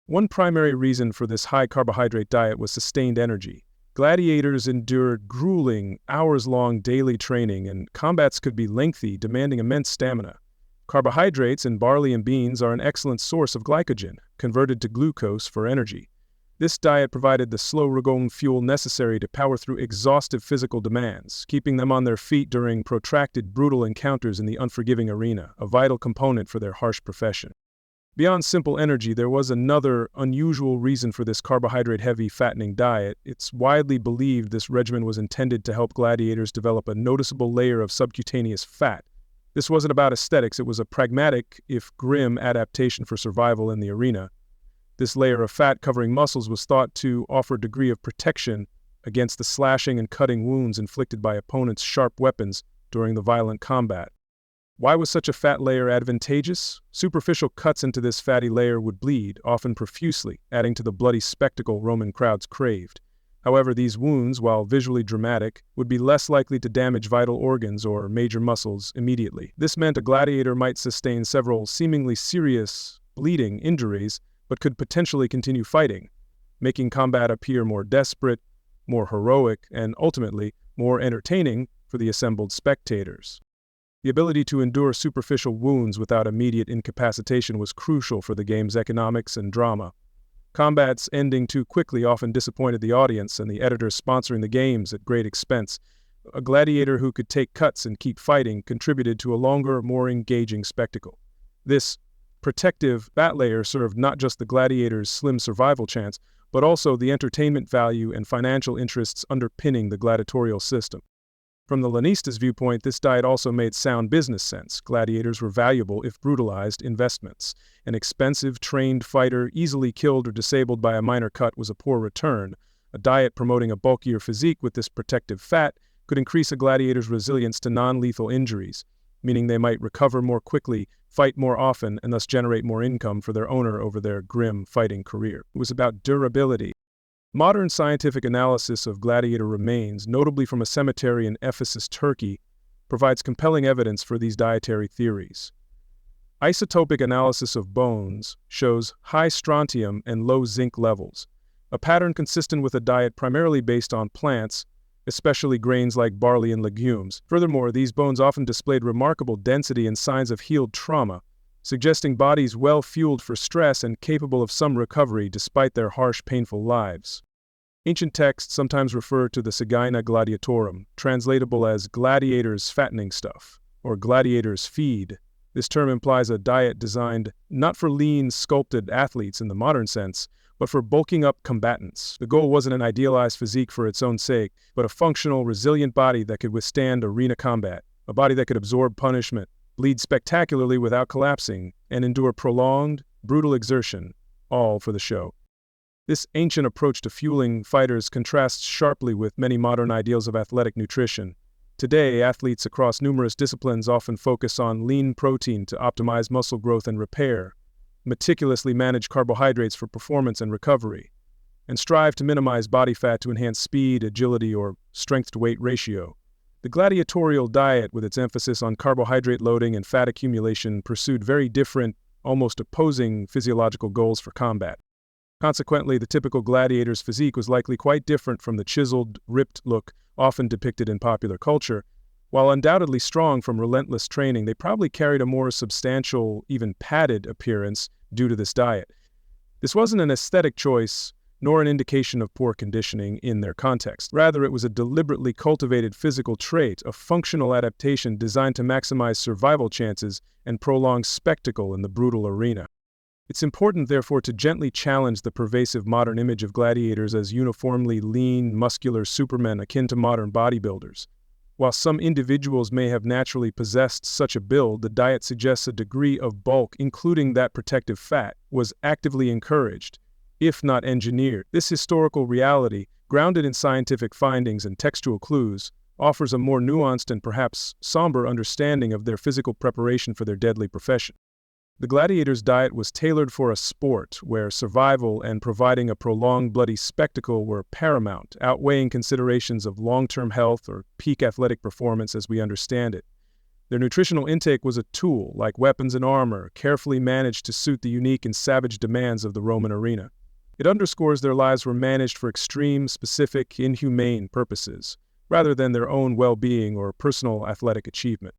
One primary reason for this high-carbohydrate diet was sustained energy. Gladiators endured grueling, hours-long daily training, and combats could be lengthy, demanding immense stamina. Carbohydrates in barley and beans are an excellent source of glycogen, converted to glucose for energy. This diet provided the slow-regen fuel necessary to power through exhaustive physical demands, keeping them on their feet during protracted, brutal encounters in the unforgiving arena, a vital component for their harsh profession. Beyond simple energy, there was another unusual reason for this carbohydrate-heavy, fattening diet. It's widely believed this regimen was intended to help gladiators develop a noticeable layer of subcutaneous fat, This wasn't about aesthetics, it was a pragmatic, if grim, adaptation for survival in the arena. This layer of fat covering muscles was thought to offer a degree of protection against the slashing and cutting wounds inflicted by opponents' sharp weapons during the violent combat. Why was such a fat layer advantageous? Superficial cuts into this fatty layer would bleed, often profusely, adding to the bloody spectacle Roman crowds craved. However, these wounds, while visually dramatic, would be less likely to damage vital organs or major muscles immediately. This meant a gladiator might sustain several seemingly serious, bleeding injuries, but could potentially continue fighting, making combat appear more desperate, more heroic, and ultimately more entertaining for the assembled spectators. The ability to endure superficial wounds without immediate incapacitation was crucial for the game's economics and drama. Combats ending too quickly often disappointed the audience and the editors sponsoring the games at great expense. A gladiator who could take cuts and keep fighting contributed to a longer, more engaging spectacle. This protective fat layer served not just the gladiator's slim survival chance, but also the entertainment value and financial interests underpinning the gladiatorial system. From the Lenista's viewpoint, this diet also made sound business sense. Gladiators were valuable, if brutalized, investments. An expensive, trained fighter easily killed or disabled by a minor cut was a poor return. A diet promoting a bulkier physique with this protective fat could increase a gladiator's resilience to non-lethal injuries, meaning they might recover more quickly, fight more often, and thus generate more income for their owner over their grim fighting career. It was about durability. Modern scientific analysis of gladiator remains, notably from a cemetery in Ephesus, Turkey, provides compelling evidence for these dietary theories. Isotopic analysis of bones shows high strontium and low zinc levels, a pattern consistent with a diet primarily based on plants, especially grains like barley and legumes. Furthermore, these bones often displayed remarkable density and signs of healed trauma, suggesting bodies well fueled for stress and capable of some recovery despite their harsh, painful lives. Ancient texts sometimes refer to the Sagina Gladiatorum, translatable as gladiators' fattening stuff, or gladiators' feed. This term implies a diet designed not for lean, sculpted athletes in the modern sense, but for bulking up combatants. The goal wasn't an idealized physique for its own sake, but a functional, resilient body that could withstand arena combat, a body that could absorb punishment, bleed spectacularly without collapsing, and endure prolonged, brutal exertion, all for the show. This ancient approach to fueling fighters contrasts sharply with many modern ideals of athletic nutrition. Today, athletes across numerous disciplines often focus on lean protein to optimize muscle growth and repair, meticulously manage carbohydrates for performance and recovery, and strive to minimize body fat to enhance speed, agility, or strength-to-weight ratio. The gladiatorial diet, with its emphasis on carbohydrate loading and fat accumulation, pursued very different, almost opposing physiological goals for combat. Consequently, the typical gladiator's physique was likely quite different from the chiseled, ripped look often depicted in popular culture. While undoubtedly strong from relentless training, they probably carried a more substantial, even padded appearance due to this diet. This wasn't an aesthetic choice, nor an indication of poor conditioning in their context. Rather, it was a deliberately cultivated physical trait, a functional adaptation designed to maximize survival chances and prolong spectacle in the brutal arena. It's important, therefore, to gently challenge the pervasive modern image of gladiators as uniformly lean, muscular supermen akin to modern bodybuilders. While some individuals may have naturally possessed such a build, the diet suggests a degree of bulk, including that protective fat, was actively encouraged, if not engineered. This historical reality, grounded in scientific findings and textual clues, offers a more nuanced and perhaps somber understanding of their physical preparation for their deadly profession. The gladiator's diet was tailored for a sport where survival and providing a prolonged bloody spectacle were paramount, outweighing considerations of long-term health or peak athletic performance as we understand it. Their nutritional intake was a tool, like weapons and armor, carefully managed to suit the unique and savage demands of the Roman arena. It underscores their lives were managed for extreme, specific, inhumane purposes, rather than their own well-being or personal athletic achievement.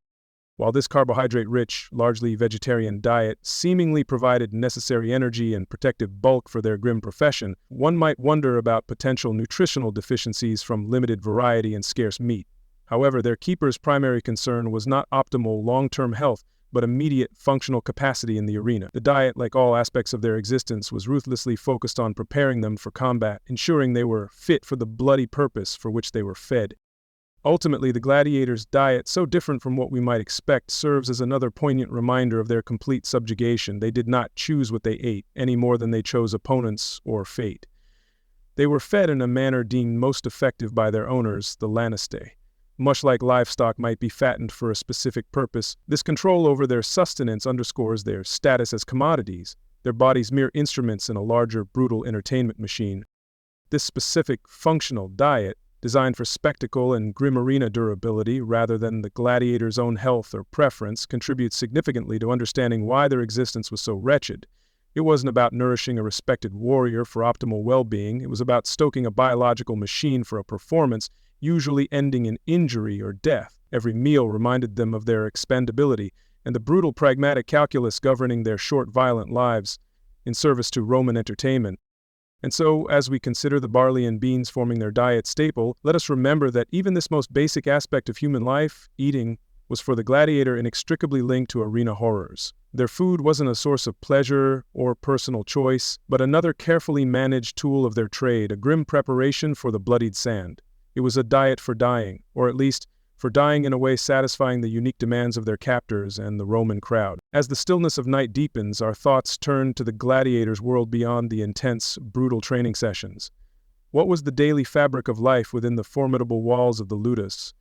While this carbohydrate-rich, largely vegetarian diet seemingly provided necessary energy and protective bulk for their grim profession, one might wonder about potential nutritional deficiencies from limited variety and scarce meat. However, their keepers' primary concern was not optimal long-term health, but immediate functional capacity in the arena. The diet, like all aspects of their existence, was ruthlessly focused on preparing them for combat, ensuring they were fit for the bloody purpose for which they were fed. Ultimately, the gladiators' diet, so different from what we might expect, serves as another poignant reminder of their complete subjugation. They did not choose what they ate, any more than they chose opponents or fate. They were fed in a manner deemed most effective by their owners, the Lenista. Much like livestock might be fattened for a specific purpose, this control over their sustenance underscores their status as commodities, their bodies mere instruments in a larger, brutal entertainment machine. This specific, functional diet, designed for spectacle and grim arena durability rather than the gladiator's own health or preference, contributes significantly to understanding why their existence was so wretched. It wasn't about nourishing a respected warrior for optimal well-being. It was about stoking a biological machine for a performance, usually ending in injury or death. Every meal reminded them of their expendability and the brutal pragmatic calculus governing their short, violent lives in service to Roman entertainment. And so, as we consider the barley and beans forming their diet staple, let us remember that even this most basic aspect of human life, eating, was for the gladiator inextricably linked to arena horrors. Their food wasn't a source of pleasure or personal choice, but another carefully managed tool of their trade, a grim preparation for the bloodied sand. It was a diet for dying, or at least for dying in a way satisfying the unique demands of their captors and the Roman crowd. As the stillness of night deepens, our thoughts turn to the gladiators' world beyond the intense, brutal training sessions. What was the daily fabric of life within the formidable walls of the Ludus?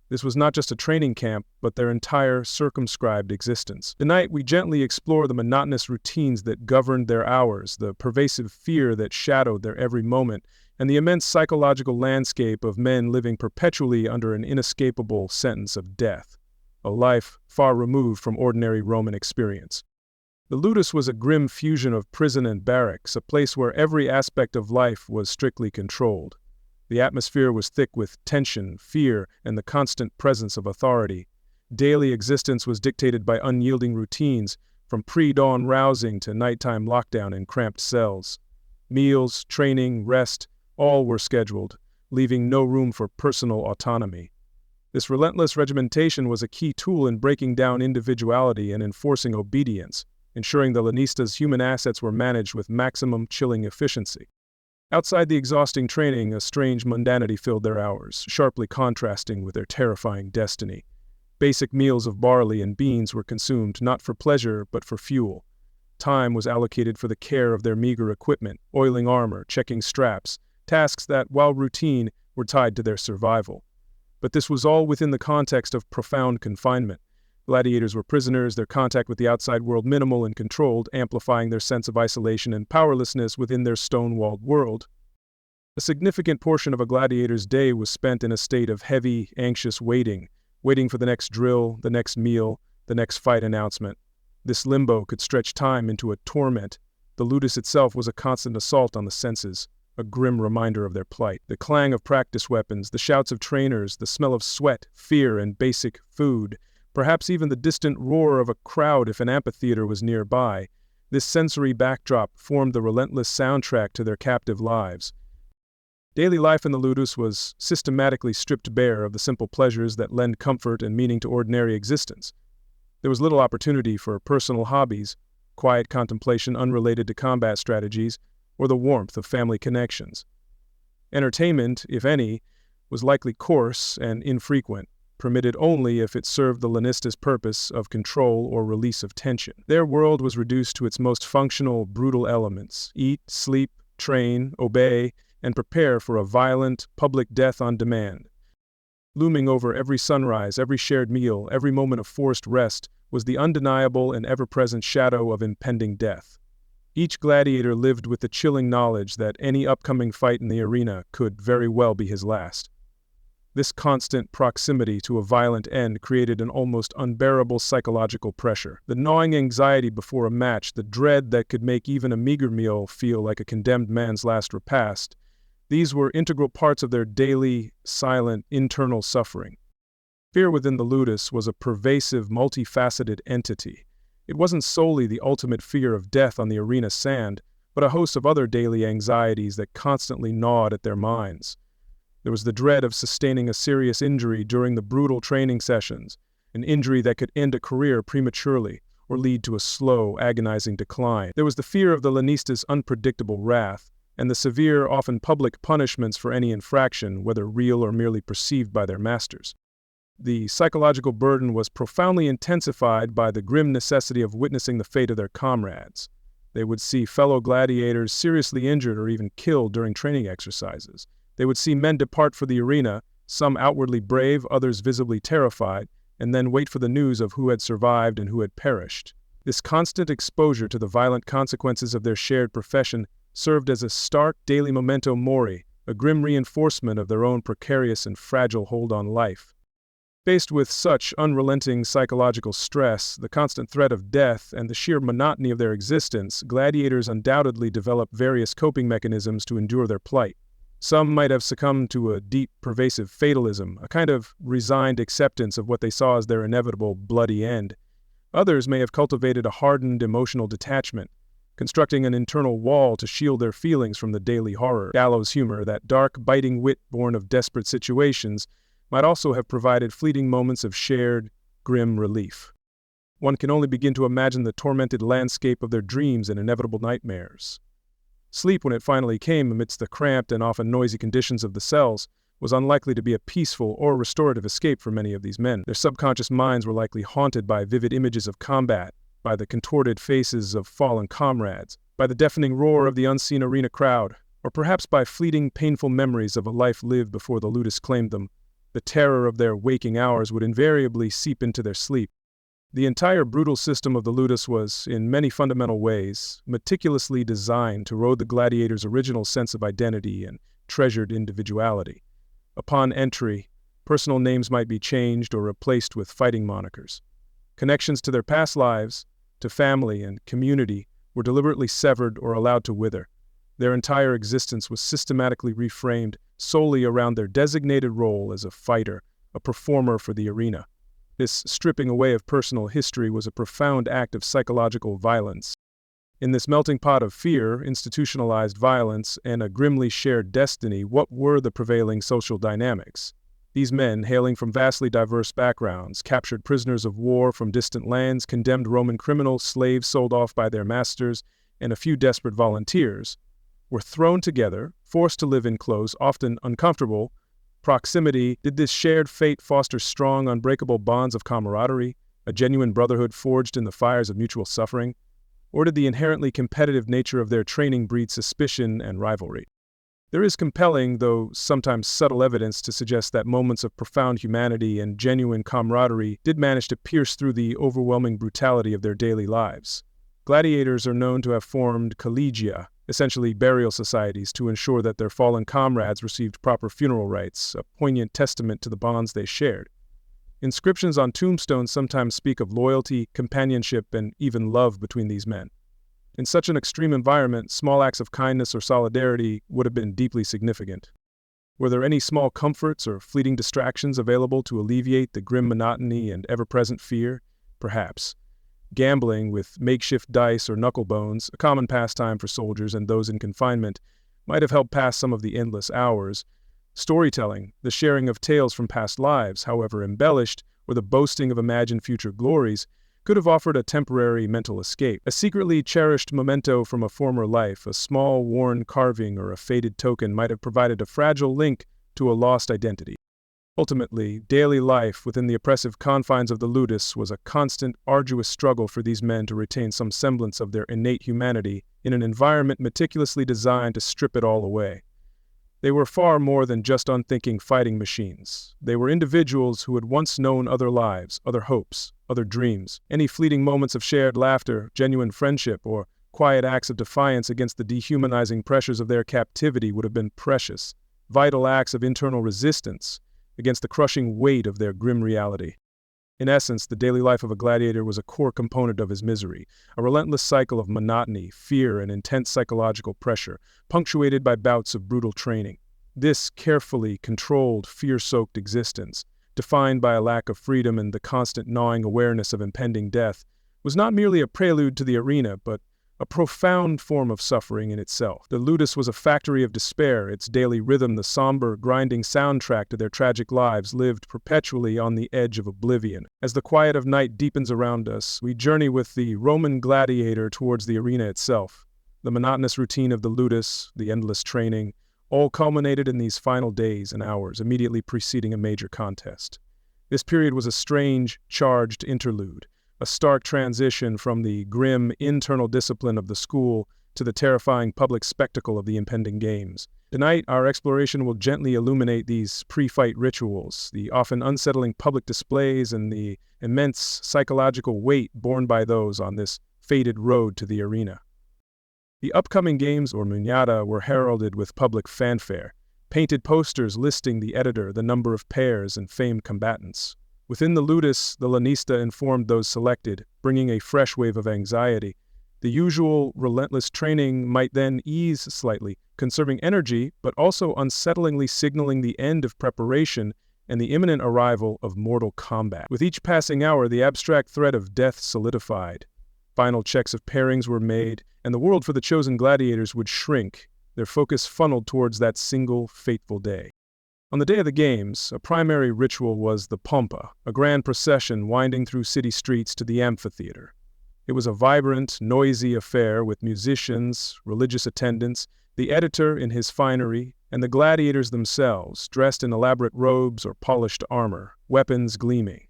This was not just a training camp, but their entire circumscribed existence. Tonight, we gently explore the monotonous routines that governed their hours, the pervasive fear that shadowed their every moment, and the immense psychological landscape of men living perpetually under an inescapable sentence of death, a life far removed from ordinary Roman experience. The Ludus was a grim fusion of prison and barracks, a place where every aspect of life was strictly controlled. The atmosphere was thick with tension, fear, and the constant presence of authority. Daily existence was dictated by unyielding routines, from pre-dawn rousing to nighttime lockdown in cramped cells. Meals, training, rest, all were scheduled, leaving no room for personal autonomy. This relentless regimentation was a key tool in breaking down individuality and enforcing obedience, ensuring the Lenista's human assets were managed with maximum chilling efficiency. Outside the exhausting training, a strange mundanity filled their hours, sharply contrasting with their terrifying destiny. Basic meals of barley and beans were consumed not for pleasure but for fuel. Time was allocated for the care of their meager equipment, oiling armor, checking straps, tasks that, while routine, were tied to their survival. But this was all within the context of profound confinement. Gladiators were prisoners, their contact with the outside world minimal and controlled, amplifying their sense of isolation and powerlessness within their stone-walled world. A significant portion of a gladiator's day was spent in a state of heavy, anxious waiting for the next drill, the next meal, the next fight announcement. This limbo could stretch time into a torment. The Ludus itself was a constant assault on the senses, a grim reminder of their plight. The clang of practice weapons, the shouts of trainers, the smell of sweat, fear, and basic food, perhaps even the distant roar of a crowd if an amphitheater was nearby. This sensory backdrop formed the relentless soundtrack to their captive lives. Daily life in the Ludus was systematically stripped bare of the simple pleasures that lend comfort and meaning to ordinary existence. There was little opportunity for personal hobbies, quiet contemplation unrelated to combat strategies, or the warmth of family connections. Entertainment, if any, was likely coarse and infrequent, permitted only if it served the Lenista's purpose of control or release of tension. Their world was reduced to its most functional, brutal elements: eat, sleep, train, obey, and prepare for a violent, public death on demand. Looming over every sunrise, every shared meal, every moment of forced rest was the undeniable and ever-present shadow of impending death. Each gladiator lived with the chilling knowledge that any upcoming fight in the arena could very well be his last. This constant proximity to a violent end created an almost unbearable psychological pressure. The gnawing anxiety before a match, the dread that could make even a meager meal feel like a condemned man's last repast, these were integral parts of their daily, silent, internal suffering. Fear within the Ludus was a pervasive, multifaceted entity. It wasn't solely the ultimate fear of death on the arena sand, but a host of other daily anxieties that constantly gnawed at their minds. There was the dread of sustaining a serious injury during the brutal training sessions, an injury that could end a career prematurely or lead to a slow, agonizing decline. There was the fear of the Lenista's unpredictable wrath, and the severe, often public punishments for any infraction, whether real or merely perceived by their masters. The psychological burden was profoundly intensified by the grim necessity of witnessing the fate of their comrades. They would see fellow gladiators seriously injured or even killed during training exercises. They would see men depart for the arena, some outwardly brave, others visibly terrified, and then wait for the news of who had survived and who had perished. This constant exposure to the violent consequences of their shared profession served as a stark daily memento mori, a grim reinforcement of their own precarious and fragile hold on life. Faced with such unrelenting psychological stress, the constant threat of death, and the sheer monotony of their existence, gladiators undoubtedly developed various coping mechanisms to endure their plight. Some might have succumbed to a deep, pervasive fatalism, a kind of resigned acceptance of what they saw as their inevitable bloody end. Others may have cultivated a hardened emotional detachment, constructing an internal wall to shield their feelings from the daily horror. Gallows humor, that dark, biting wit born of desperate situations, might also have provided fleeting moments of shared, grim relief. One can only begin to imagine the tormented landscape of their dreams and inevitable nightmares. Sleep, when it finally came amidst the cramped and often noisy conditions of the cells, was unlikely to be a peaceful or restorative escape for many of these men. Their subconscious minds were likely haunted by vivid images of combat, by the contorted faces of fallen comrades, by the deafening roar of the unseen arena crowd, or perhaps by fleeting, painful memories of a life lived before the Ludus claimed them. The terror of their waking hours would invariably seep into their sleep. The entire brutal system of the Ludus was, in many fundamental ways, meticulously designed to erode the gladiator's original sense of identity and treasured individuality. Upon entry, personal names might be changed or replaced with fighting monikers. Connections to their past lives, to family and community, were deliberately severed or allowed to wither. Their entire existence was systematically reframed solely around their designated role as a fighter, a performer for the arena. This stripping away of personal history was a profound act of psychological violence. In this melting pot of fear, institutionalized violence, and a grimly shared destiny, what were the prevailing social dynamics? These men, hailing from vastly diverse backgrounds, captured prisoners of war from distant lands, condemned Roman criminals, slaves sold off by their masters, and a few desperate volunteers, were thrown together, forced to live in close, often uncomfortable, proximity. Did this shared fate foster strong, unbreakable bonds of camaraderie, a genuine brotherhood forged in the fires of mutual suffering? Or did the inherently competitive nature of their training breed suspicion and rivalry? There is compelling, though sometimes subtle evidence to suggest that moments of profound humanity and genuine camaraderie did manage to pierce through the overwhelming brutality of their daily lives. Gladiators are known to have formed collegia, essentially burial societies, to ensure that their fallen comrades received proper funeral rites, a poignant testament to the bonds they shared. Inscriptions on tombstones sometimes speak of loyalty, companionship, and even love between these men. In such an extreme environment, small acts of kindness or solidarity would have been deeply significant. Were there any small comforts or fleeting distractions available to alleviate the grim monotony and ever-present fear? Perhaps. Gambling with makeshift dice or knucklebones, a common pastime for soldiers and those in confinement, might have helped pass some of the endless hours. Storytelling, the sharing of tales from past lives, however embellished, or the boasting of imagined future glories, could have offered a temporary mental escape. A secretly cherished memento from a former life, a small worn carving or a faded token might have provided a fragile link to a lost identity. Ultimately, daily life within the oppressive confines of the Ludus was a constant, arduous struggle for these men to retain some semblance of their innate humanity in an environment meticulously designed to strip it all away. They were far more than just unthinking fighting machines. They were individuals who had once known other lives, other hopes, other dreams. Any fleeting moments of shared laughter, genuine friendship, or quiet acts of defiance against the dehumanizing pressures of their captivity would have been precious, vital acts of internal resistance against the crushing weight of their grim reality. In essence, the daily life of a gladiator was a core component of his misery, a relentless cycle of monotony, fear, and intense psychological pressure, punctuated by bouts of brutal training. This carefully controlled, fear-soaked existence, defined by a lack of freedom and the constant gnawing awareness of impending death, was not merely a prelude to the arena, but a profound form of suffering in itself. The Ludus was a factory of despair, its daily rhythm the somber, grinding soundtrack to their tragic lives lived perpetually on the edge of oblivion. As the quiet of night deepens around us, we journey with the Roman gladiator towards the arena itself. The monotonous routine of the Ludus, the endless training, all culminated in these final days and hours immediately preceding a major contest. This period was a strange, charged interlude, a stark transition from the grim internal discipline of the school to the terrifying public spectacle of the impending games. Tonight, our exploration will gently illuminate these pre-fight rituals, the often unsettling public displays, and the immense psychological weight borne by those on this fated road to the arena. The upcoming games, or Munyata, were heralded with public fanfare, painted posters listing the editor, the number of pairs, and famed combatants. Within the Ludus, the Lenista informed those selected, bringing a fresh wave of anxiety. The usual relentless training might then ease slightly, conserving energy, but also unsettlingly signaling the end of preparation and the imminent arrival of mortal combat. With each passing hour, the abstract threat of death solidified. Final checks of pairings were made, and the world for the chosen gladiators would shrink, their focus funneled towards that single fateful day. On the day of the games, a primary ritual was the Pompa, a grand procession winding through city streets to the amphitheater. It was a vibrant, noisy affair with musicians, religious attendants, the editor in his finery, and the gladiators themselves, dressed in elaborate robes or polished armor, weapons gleaming.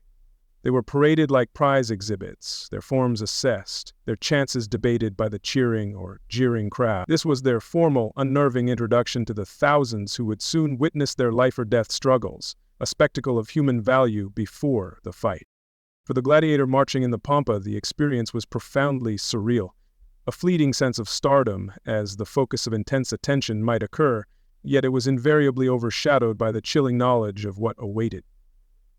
They were paraded like prize exhibits, their forms assessed, their chances debated by the cheering or jeering crowd. This was their formal, unnerving introduction to the thousands who would soon witness their life-or-death struggles, a spectacle of human value before the fight. For the gladiator marching in the Pompa, the experience was profoundly surreal. A fleeting sense of stardom, as the focus of intense attention might occur, yet it was invariably overshadowed by the chilling knowledge of what awaited.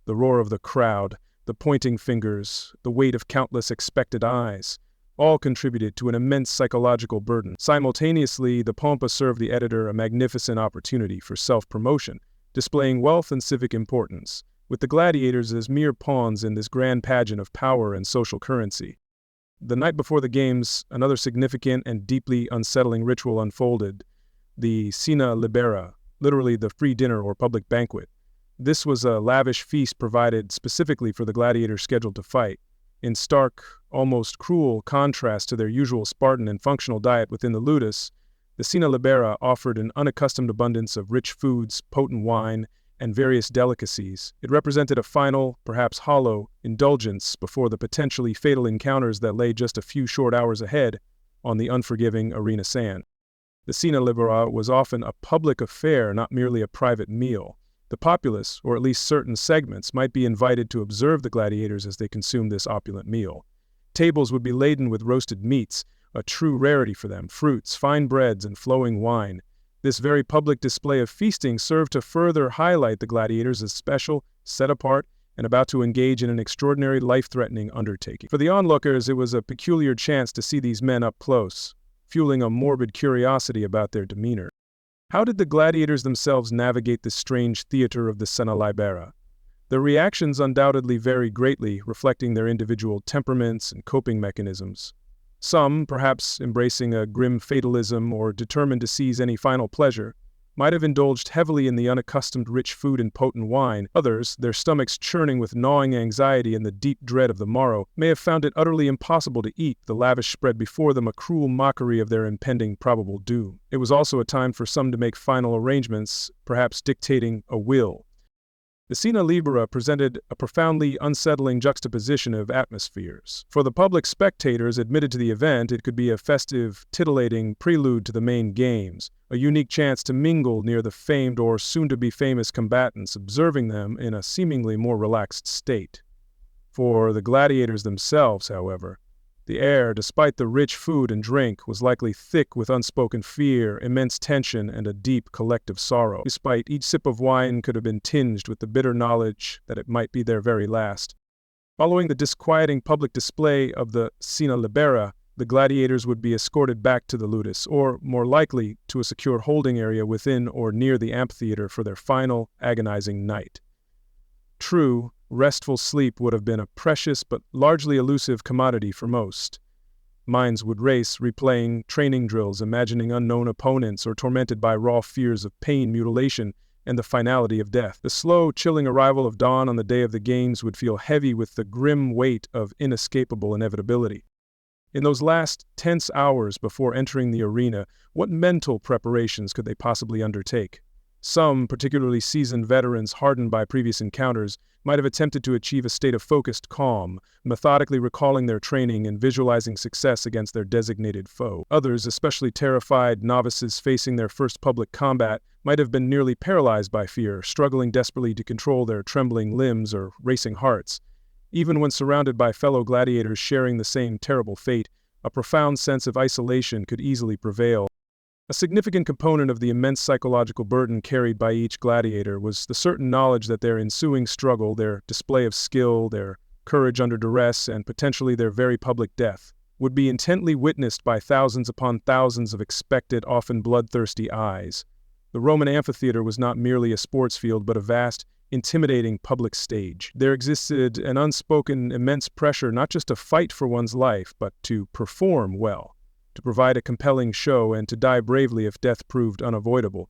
The roar of the crowd, the pointing fingers, the weight of countless expectant eyes, all contributed to an immense psychological burden. Simultaneously, the Pompa served the editor a magnificent opportunity for self-promotion, displaying wealth and civic importance, with the gladiators as mere pawns in this grand pageant of power and social currency. The night before the games, another significant and deeply unsettling ritual unfolded, the Cena Libera, literally the free dinner or public banquet. This was a lavish feast provided specifically for the gladiators scheduled to fight, in stark, almost cruel contrast to their usual Spartan and functional diet within the Ludus. The Cena Libera offered an unaccustomed abundance of rich foods, potent wine, and various delicacies. It represented a final, perhaps hollow, indulgence before the potentially fatal encounters that lay just a few short hours ahead on the unforgiving arena sand. The Cena Libera was often a public affair, not merely a private meal. The populace, or at least certain segments, might be invited to observe the gladiators as they consumed this opulent meal. Tables would be laden with roasted meats, a true rarity for them, fruits, fine breads, and flowing wine. This very public display of feasting served to further highlight the gladiators as special, set apart, and about to engage in an extraordinary life-threatening undertaking. For the onlookers, it was a peculiar chance to see these men up close, fueling a morbid curiosity about their demeanor. How did the gladiators themselves navigate this strange theater of the Cena Libera? Their reactions undoubtedly varied greatly, reflecting their individual temperaments and coping mechanisms. Some, perhaps embracing a grim fatalism or determined to seize any final pleasure, might have indulged heavily in the unaccustomed rich food and potent wine. Others, their stomachs churning with gnawing anxiety and the deep dread of the morrow, may have found it utterly impossible to eat, the lavish spread before them a cruel mockery of their impending probable doom. It was also a time for some to make final arrangements, perhaps dictating a will. The Cena Libera presented a profoundly unsettling juxtaposition of atmospheres. For the public spectators admitted to the event, it could be a festive, titillating prelude to the main games, a unique chance to mingle near the famed or soon-to-be famous combatants, observing them in a seemingly more relaxed state. For the gladiators themselves, however, the air, despite the rich food and drink, was likely thick with unspoken fear, immense tension, and a deep collective sorrow. Despite each sip of wine could have been tinged with the bitter knowledge that it might be their very last. Following the disquieting public display of the Cena Libera, the gladiators would be escorted back to the Ludus, or, more likely, to a secure holding area within or near the amphitheater for their final, agonizing night. True, restful sleep would have been a precious but largely elusive commodity for most. Minds would race, replaying training drills, imagining unknown opponents, or tormented by raw fears of pain, mutilation, and the finality of death. The slow, chilling arrival of dawn on the day of the games would feel heavy with the grim weight of inescapable inevitability. In those last tense hours before entering the arena, what mental preparations could they possibly undertake? Some, particularly seasoned veterans hardened by previous encounters, might have attempted to achieve a state of focused calm, methodically recalling their training and visualizing success against their designated foe. Others, especially terrified novices facing their first public combat, might have been nearly paralyzed by fear, struggling desperately to control their trembling limbs or racing hearts. Even when surrounded by fellow gladiators sharing the same terrible fate, a profound sense of isolation could easily prevail. A significant component of the immense psychological burden carried by each gladiator was the certain knowledge that their ensuing struggle, their display of skill, their courage under duress, and potentially their very public death, would be intently witnessed by thousands upon thousands of expectant, often bloodthirsty eyes. The Roman amphitheater was not merely a sports field, but a vast, intimidating public stage. There existed an unspoken, immense pressure not just to fight for one's life, but to perform well, to provide a compelling show, and to die bravely if death proved unavoidable.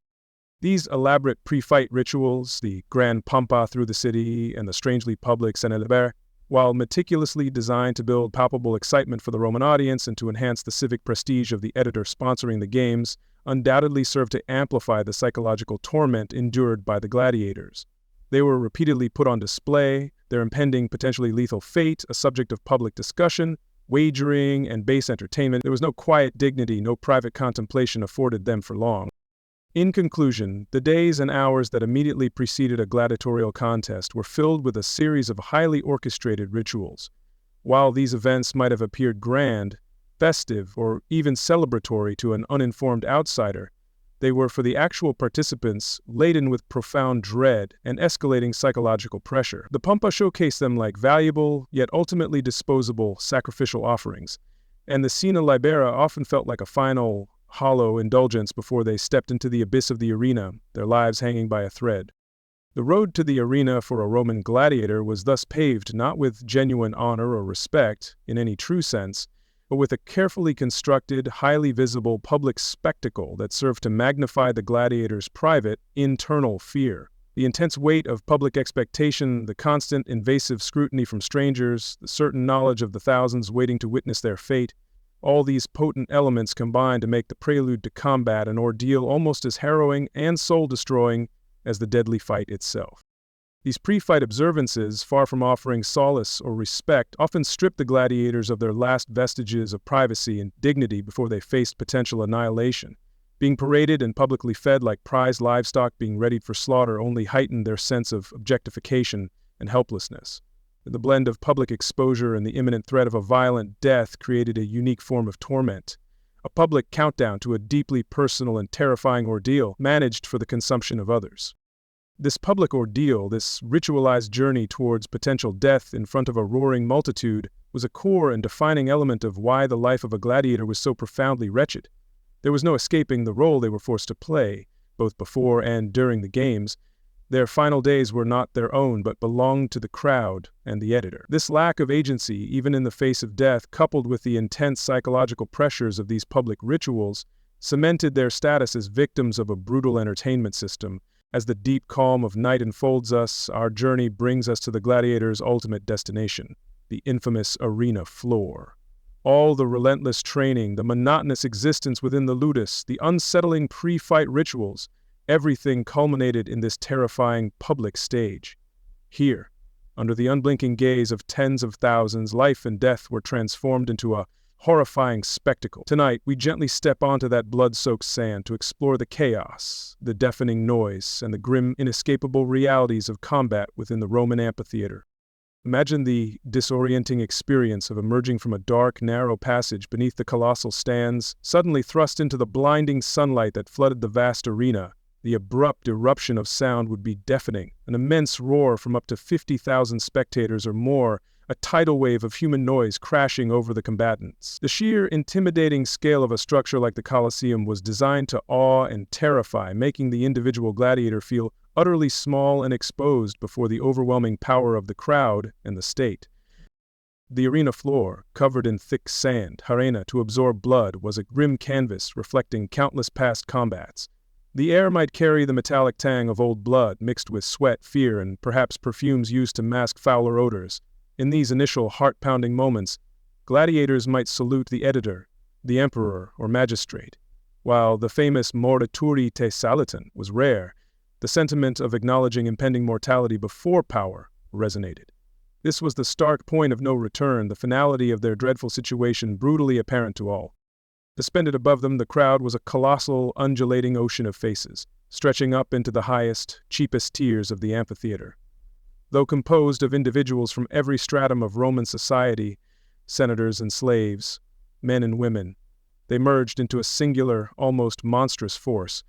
These elaborate pre-fight rituals, the grand Pompa through the city and the strangely public Cena, while meticulously designed to build palpable excitement for the Roman audience and to enhance the civic prestige of the editor sponsoring the games, undoubtedly served to amplify the psychological torment endured by the gladiators. They were repeatedly put on display, their impending, potentially lethal fate a subject of public discussion, wagering, and base entertainment. There was no quiet dignity, no private contemplation afforded them for long. In conclusion, the days and hours that immediately preceded a gladiatorial contest were filled with a series of highly orchestrated rituals. While these events might have appeared grand, festive, or even celebratory to an uninformed outsider, they were, for the actual participants, laden with profound dread and escalating psychological pressure. The Pompa showcased them like valuable, yet ultimately disposable, sacrificial offerings, and the Cena Libera often felt like a final, hollow indulgence before they stepped into the abyss of the arena, their lives hanging by a thread. The road to the arena for a Roman gladiator was thus paved not with genuine honor or respect, in any true sense, but with a carefully constructed, highly visible public spectacle that served to magnify the gladiator's private, internal fear. The intense weight of public expectation, the constant invasive scrutiny from strangers, the certain knowledge of the thousands waiting to witness their fate, all these potent elements combined to make the prelude to combat an ordeal almost as harrowing and soul-destroying as the deadly fight itself. These pre-fight observances, far from offering solace or respect, often stripped the gladiators of their last vestiges of privacy and dignity before they faced potential annihilation. Being paraded and publicly fed like prized livestock being readied for slaughter only heightened their sense of objectification and helplessness. The blend of public exposure and the imminent threat of a violent death created a unique form of torment, a public countdown to a deeply personal and terrifying ordeal managed for the consumption of others. This public ordeal, this ritualized journey towards potential death in front of a roaring multitude, was a core and defining element of why the life of a gladiator was so profoundly wretched. There was no escaping the role they were forced to play, both before and during the games. Their final days were not their own, but belonged to the crowd and the editor. This lack of agency, even in the face of death, coupled with the intense psychological pressures of these public rituals, cemented their status as victims of a brutal entertainment system. As the deep calm of night enfolds us, our journey brings us to the gladiator's ultimate destination, the infamous arena floor. All the relentless training, the monotonous existence within the Ludus, the unsettling pre-fight rituals, everything culminated in this terrifying public stage. Here, under the unblinking gaze of tens of thousands, life and death were transformed into a horrifying spectacle. Tonight, we gently step onto that blood-soaked sand to explore the chaos, the deafening noise, and the grim, inescapable realities of combat within the Roman amphitheater. Imagine the disorienting experience of emerging from a dark, narrow passage beneath the colossal stands, suddenly thrust into the blinding sunlight that flooded the vast arena. The abrupt eruption of sound would be deafening, an immense roar from up to 50,000 spectators or more, a tidal wave of human noise crashing over the combatants. The sheer, intimidating scale of a structure like the Coliseum was designed to awe and terrify, making the individual gladiator feel utterly small and exposed before the overwhelming power of the crowd and the state. The arena floor, covered in thick sand, arena to absorb blood, was a grim canvas reflecting countless past combats. The air might carry the metallic tang of old blood mixed with sweat, fear, and perhaps perfumes used to mask fouler odors. In these initial heart-pounding moments, Gladiators might salute the editor, the emperor, or magistrate. While the famous morituri te salutant was rare, the sentiment of acknowledging impending mortality before power resonated. This was the stark point of no return, the finality of their dreadful situation brutally apparent to all. Suspended above them, the crowd was a colossal, undulating ocean of faces, stretching up into the highest, cheapest tiers of the amphitheater. Though composed of individuals from every stratum of Roman society, senators and slaves, men and women, they merged into a singular, almost monstrous force,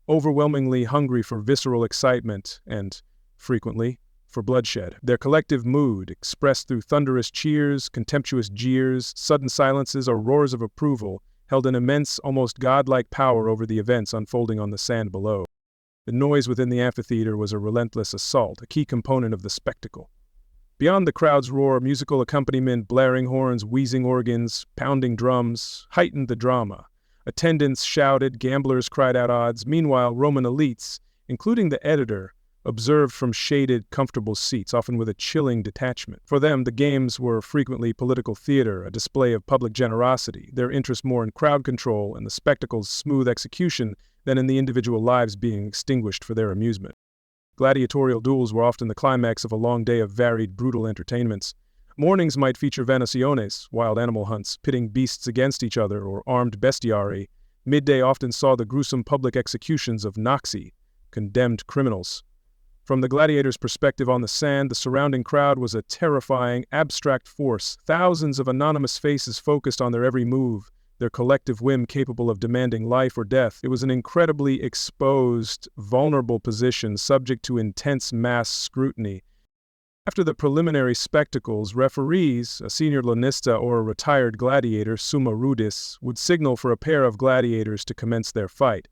overwhelmingly hungry for visceral excitement and, frequently, for bloodshed. Their collective mood, expressed through thunderous cheers, contemptuous jeers, sudden silences, or roars of approval, held an immense, almost godlike power over the events unfolding on the sand below. The noise within the amphitheater was a relentless assault, a key component of the spectacle. Beyond the crowd's roar, musical accompaniment, blaring horns, wheezing organs, pounding drums, heightened the drama. Attendants shouted, gamblers cried out odds. Meanwhile, Roman elites, including the editor, observed from shaded, comfortable seats, often with a chilling detachment. For them, the games were frequently political theater, a display of public generosity, their interest more in crowd control and the spectacle's smooth execution than in the individual lives being extinguished for their amusement. Gladiatorial duels were often the climax of a long day of varied, brutal entertainments. Mornings might feature venaciones, wild animal hunts, pitting beasts against each other, or armed bestiary. Midday often saw the gruesome public executions of noxi, condemned criminals. From the gladiators' perspective on the sand, the surrounding crowd was a terrifying, abstract force. Thousands of anonymous faces focused on their every move, their collective whim capable of demanding life or death. It was an incredibly exposed, vulnerable position subject to intense mass scrutiny. After the preliminary spectacles, referees, a senior Lenista or a retired gladiator, summa rudis, would signal for a pair of gladiators to commence their fight.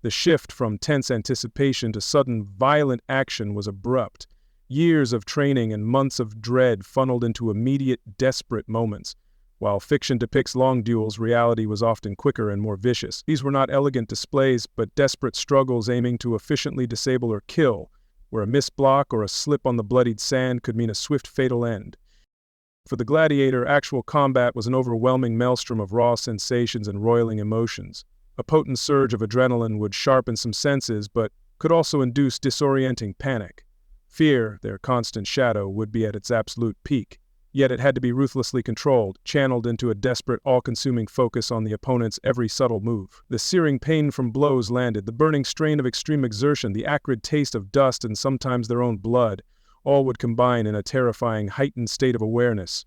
The shift from tense anticipation to sudden, violent action was abrupt. Years of training and months of dread funneled into immediate, desperate moments. While fiction depicts long duels, reality was often quicker and more vicious. These were not elegant displays, but desperate struggles aiming to efficiently disable or kill, where a missed block or a slip on the bloodied sand could mean a swift, fatal end. For the gladiator, actual combat was an overwhelming maelstrom of raw sensations and roiling emotions. A potent surge of adrenaline would sharpen some senses, but could also induce disorienting panic. Fear, their constant shadow, would be at its absolute peak. Yet it had to be ruthlessly controlled, channeled into a desperate, all-consuming focus on the opponent's every subtle move. The searing pain from blows landed, the burning strain of extreme exertion, the acrid taste of dust and sometimes their own blood, all would combine in a terrifying, heightened state of awareness.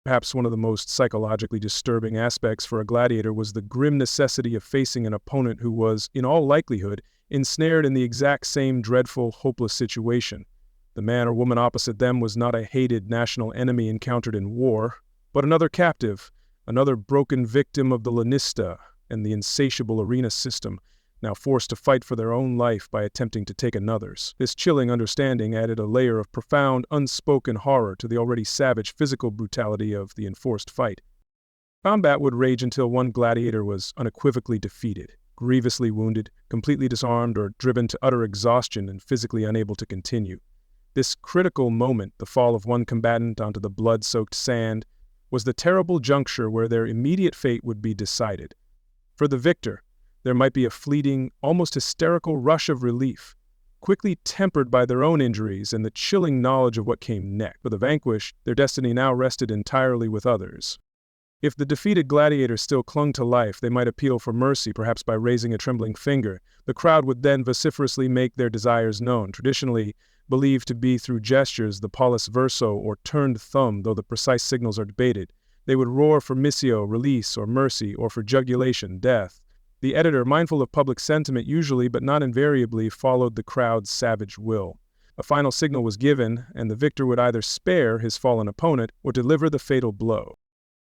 Perhaps one of the most psychologically disturbing aspects for a gladiator was the grim necessity of facing an opponent who was, in all likelihood, ensnared in the exact same dreadful, hopeless situation. The man or woman opposite them was not a hated national enemy encountered in war, but another captive, another broken victim of the Lenista and the insatiable arena system, now forced to fight for their own life by attempting to take another's. This chilling understanding added a layer of profound, unspoken horror to the already savage physical brutality of the enforced fight. Combat would rage until one gladiator was unequivocally defeated, grievously wounded, completely disarmed, or driven to utter exhaustion and physically unable to continue. This critical moment, the fall of one combatant onto the blood-soaked sand, was the terrible juncture where their immediate fate would be decided. For the victor, there might be a fleeting, almost hysterical rush of relief, quickly tempered by their own injuries and the chilling knowledge of what came next. For the vanquished, their destiny now rested entirely with others. If the defeated gladiator still clung to life, they might appeal for mercy, perhaps by raising a trembling finger. The crowd would then vociferously make their desires known, traditionally believed to be through gestures, the Pollex Verso or turned thumb, though the precise signals are debated. They would roar for missio, release, or mercy, or for jugulation, death. The editor, mindful of public sentiment usually but not invariably, followed the crowd's savage will. A final signal was given, and the victor would either spare his fallen opponent or deliver the fatal blow.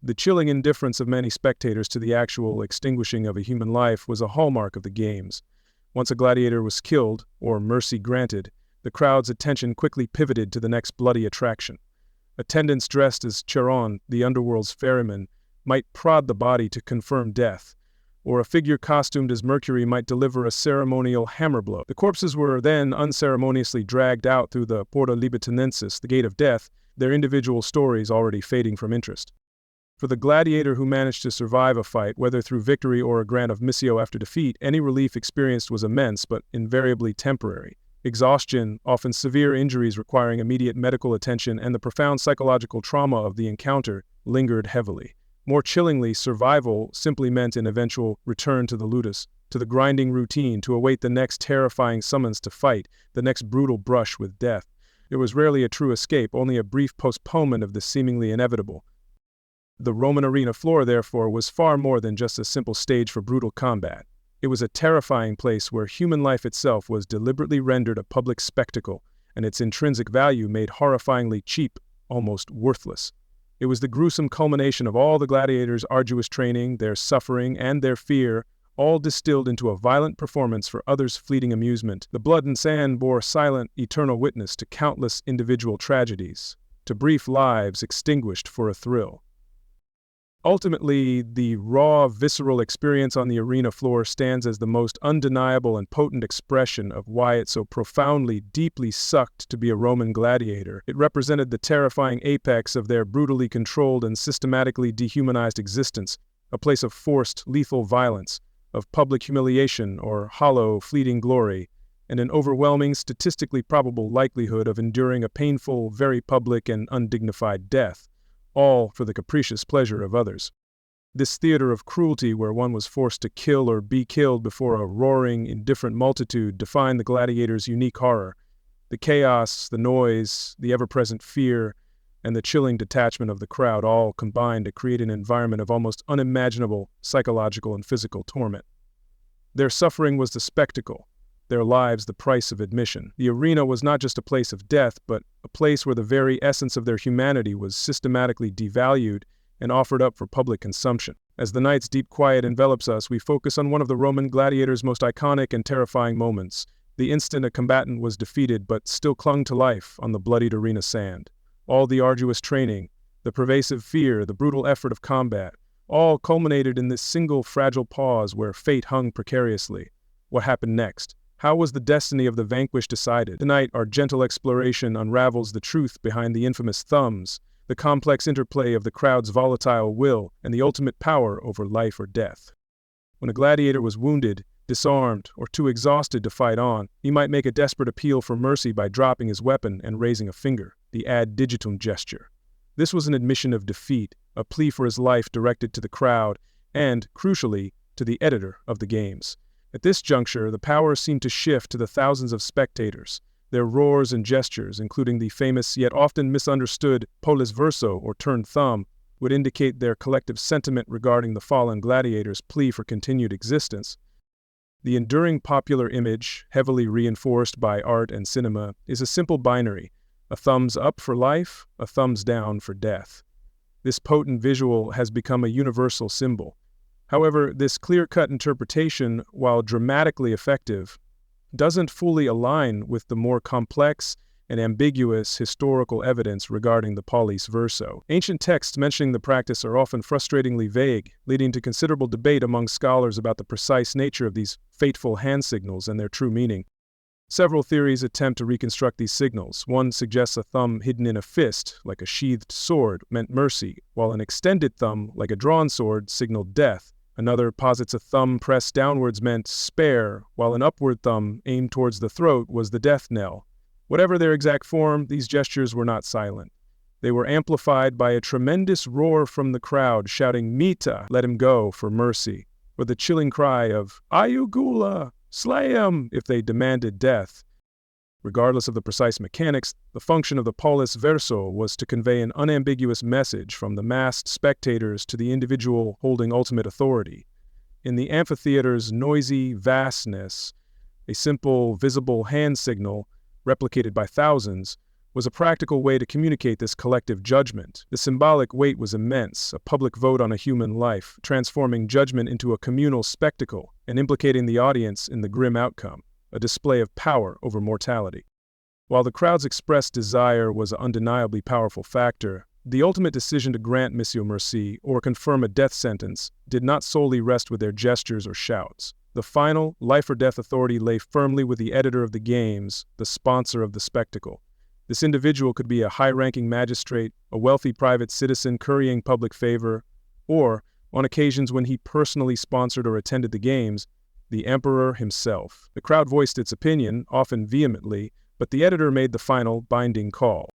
The chilling indifference of many spectators to the actual extinguishing of a human life was a hallmark of the games. Once a gladiator was killed, or mercy granted, the crowd's attention quickly pivoted to the next bloody attraction. Attendants dressed as Charon, the underworld's ferryman, might prod the body to confirm death, or a figure costumed as Mercury might deliver a ceremonial hammer blow. The corpses were then unceremoniously dragged out through the Porta Libitinensis, the gate of death, their individual stories already fading from interest. For the gladiator who managed to survive a fight, whether through victory or a grant of missio after defeat, any relief experienced was immense but invariably temporary. Exhaustion, often severe injuries requiring immediate medical attention, and the profound psychological trauma of the encounter lingered heavily. More chillingly, survival simply meant an eventual return to the Ludus, to the grinding routine, to await the next terrifying summons to fight, the next brutal brush with death. It was rarely a true escape, only a brief postponement of the seemingly inevitable. The Roman arena floor, therefore, was far more than just a simple stage for brutal combat. It was a terrifying place where human life itself was deliberately rendered a public spectacle, and its intrinsic value made horrifyingly cheap, almost worthless. It was the gruesome culmination of all the gladiators' arduous training, their suffering, and their fear, all distilled into a violent performance for others' fleeting amusement. The blood and sand bore silent, eternal witness to countless individual tragedies, to brief lives extinguished for a thrill. Ultimately, the raw, visceral experience on the arena floor stands as the most undeniable and potent expression of why it so profoundly, deeply sucked to be a Roman gladiator. It represented the terrifying apex of their brutally controlled and systematically dehumanized existence, a place of forced, lethal violence, of public humiliation or hollow, fleeting glory, and an overwhelming, statistically probable likelihood of enduring a painful, very public and undignified death, all for the capricious pleasure of others. This theater of cruelty where one was forced to kill or be killed before a roaring, indifferent multitude defined the gladiator's unique horror. The chaos, the noise, the ever-present fear, and the chilling detachment of the crowd all combined to create an environment of almost unimaginable psychological and physical torment. Their suffering was the spectacle, their lives the price of admission. The arena was not just a place of death, but a place where the very essence of their humanity was systematically devalued and offered up for public consumption. As the night's deep quiet envelops us, we focus on one of the Roman gladiators' most iconic and terrifying moments, the instant a combatant was defeated but still clung to life on the bloodied arena sand. All the arduous training, the pervasive fear, the brutal effort of combat, all culminated in this single fragile pause where fate hung precariously. What happened next? How was the destiny of the vanquished decided? Tonight, our gentle exploration unravels the truth behind the infamous thumbs, the complex interplay of the crowd's volatile will, and the ultimate power over life or death. When a gladiator was wounded, disarmed, or too exhausted to fight on, he might make a desperate appeal for mercy by dropping his weapon and raising a finger, the ad digitum gesture. This was an admission of defeat, a plea for his life directed to the crowd, and, crucially, to the editor of the games. At this juncture, the power seemed to shift to the thousands of spectators. Their roars and gestures, including the famous yet often misunderstood Pollex Verso or turned thumb, would indicate their collective sentiment regarding the fallen gladiator's plea for continued existence. The enduring popular image, heavily reinforced by art and cinema, is a simple binary: a thumbs up for life, a thumbs down for death. This potent visual has become a universal symbol. However, this clear-cut interpretation, while dramatically effective, doesn't fully align with the more complex and ambiguous historical evidence regarding the Pollex Verso. Ancient texts mentioning the practice are often frustratingly vague, leading to considerable debate among scholars about the precise nature of these fateful hand signals and their true meaning. Several theories attempt to reconstruct these signals. One suggests a thumb hidden in a fist, like a sheathed sword, meant mercy, while an extended thumb, like a drawn sword, signaled death. Another posits a thumb pressed downwards meant spare, while an upward thumb aimed towards the throat was the death knell. Whatever their exact form, these gestures were not silent. They were amplified by a tremendous roar from the crowd shouting "Mita, let him go," for mercy, or the chilling cry of "Ayugula, slay him," if they demanded death. Regardless of the precise mechanics, the function of the Pollex Verso was to convey an unambiguous message from the massed spectators to the individual holding ultimate authority. In the amphitheater's noisy vastness, a simple, visible hand signal, replicated by thousands, was a practical way to communicate this collective judgment. The symbolic weight was immense, a public vote on a human life, transforming judgment into a communal spectacle and implicating the audience in the grim outcome, a display of power over mortality. While the crowd's expressed desire was an undeniably powerful factor, the ultimate decision to grant missio mercy or confirm a death sentence did not solely rest with their gestures or shouts. The final, life or death authority lay firmly with the editor of the games, the sponsor of the spectacle. This individual could be a high-ranking magistrate, a wealthy private citizen currying public favor, or, on occasions when he personally sponsored or attended the games, the emperor himself. The crowd voiced its opinion, often vehemently, but the editor made the final, binding call.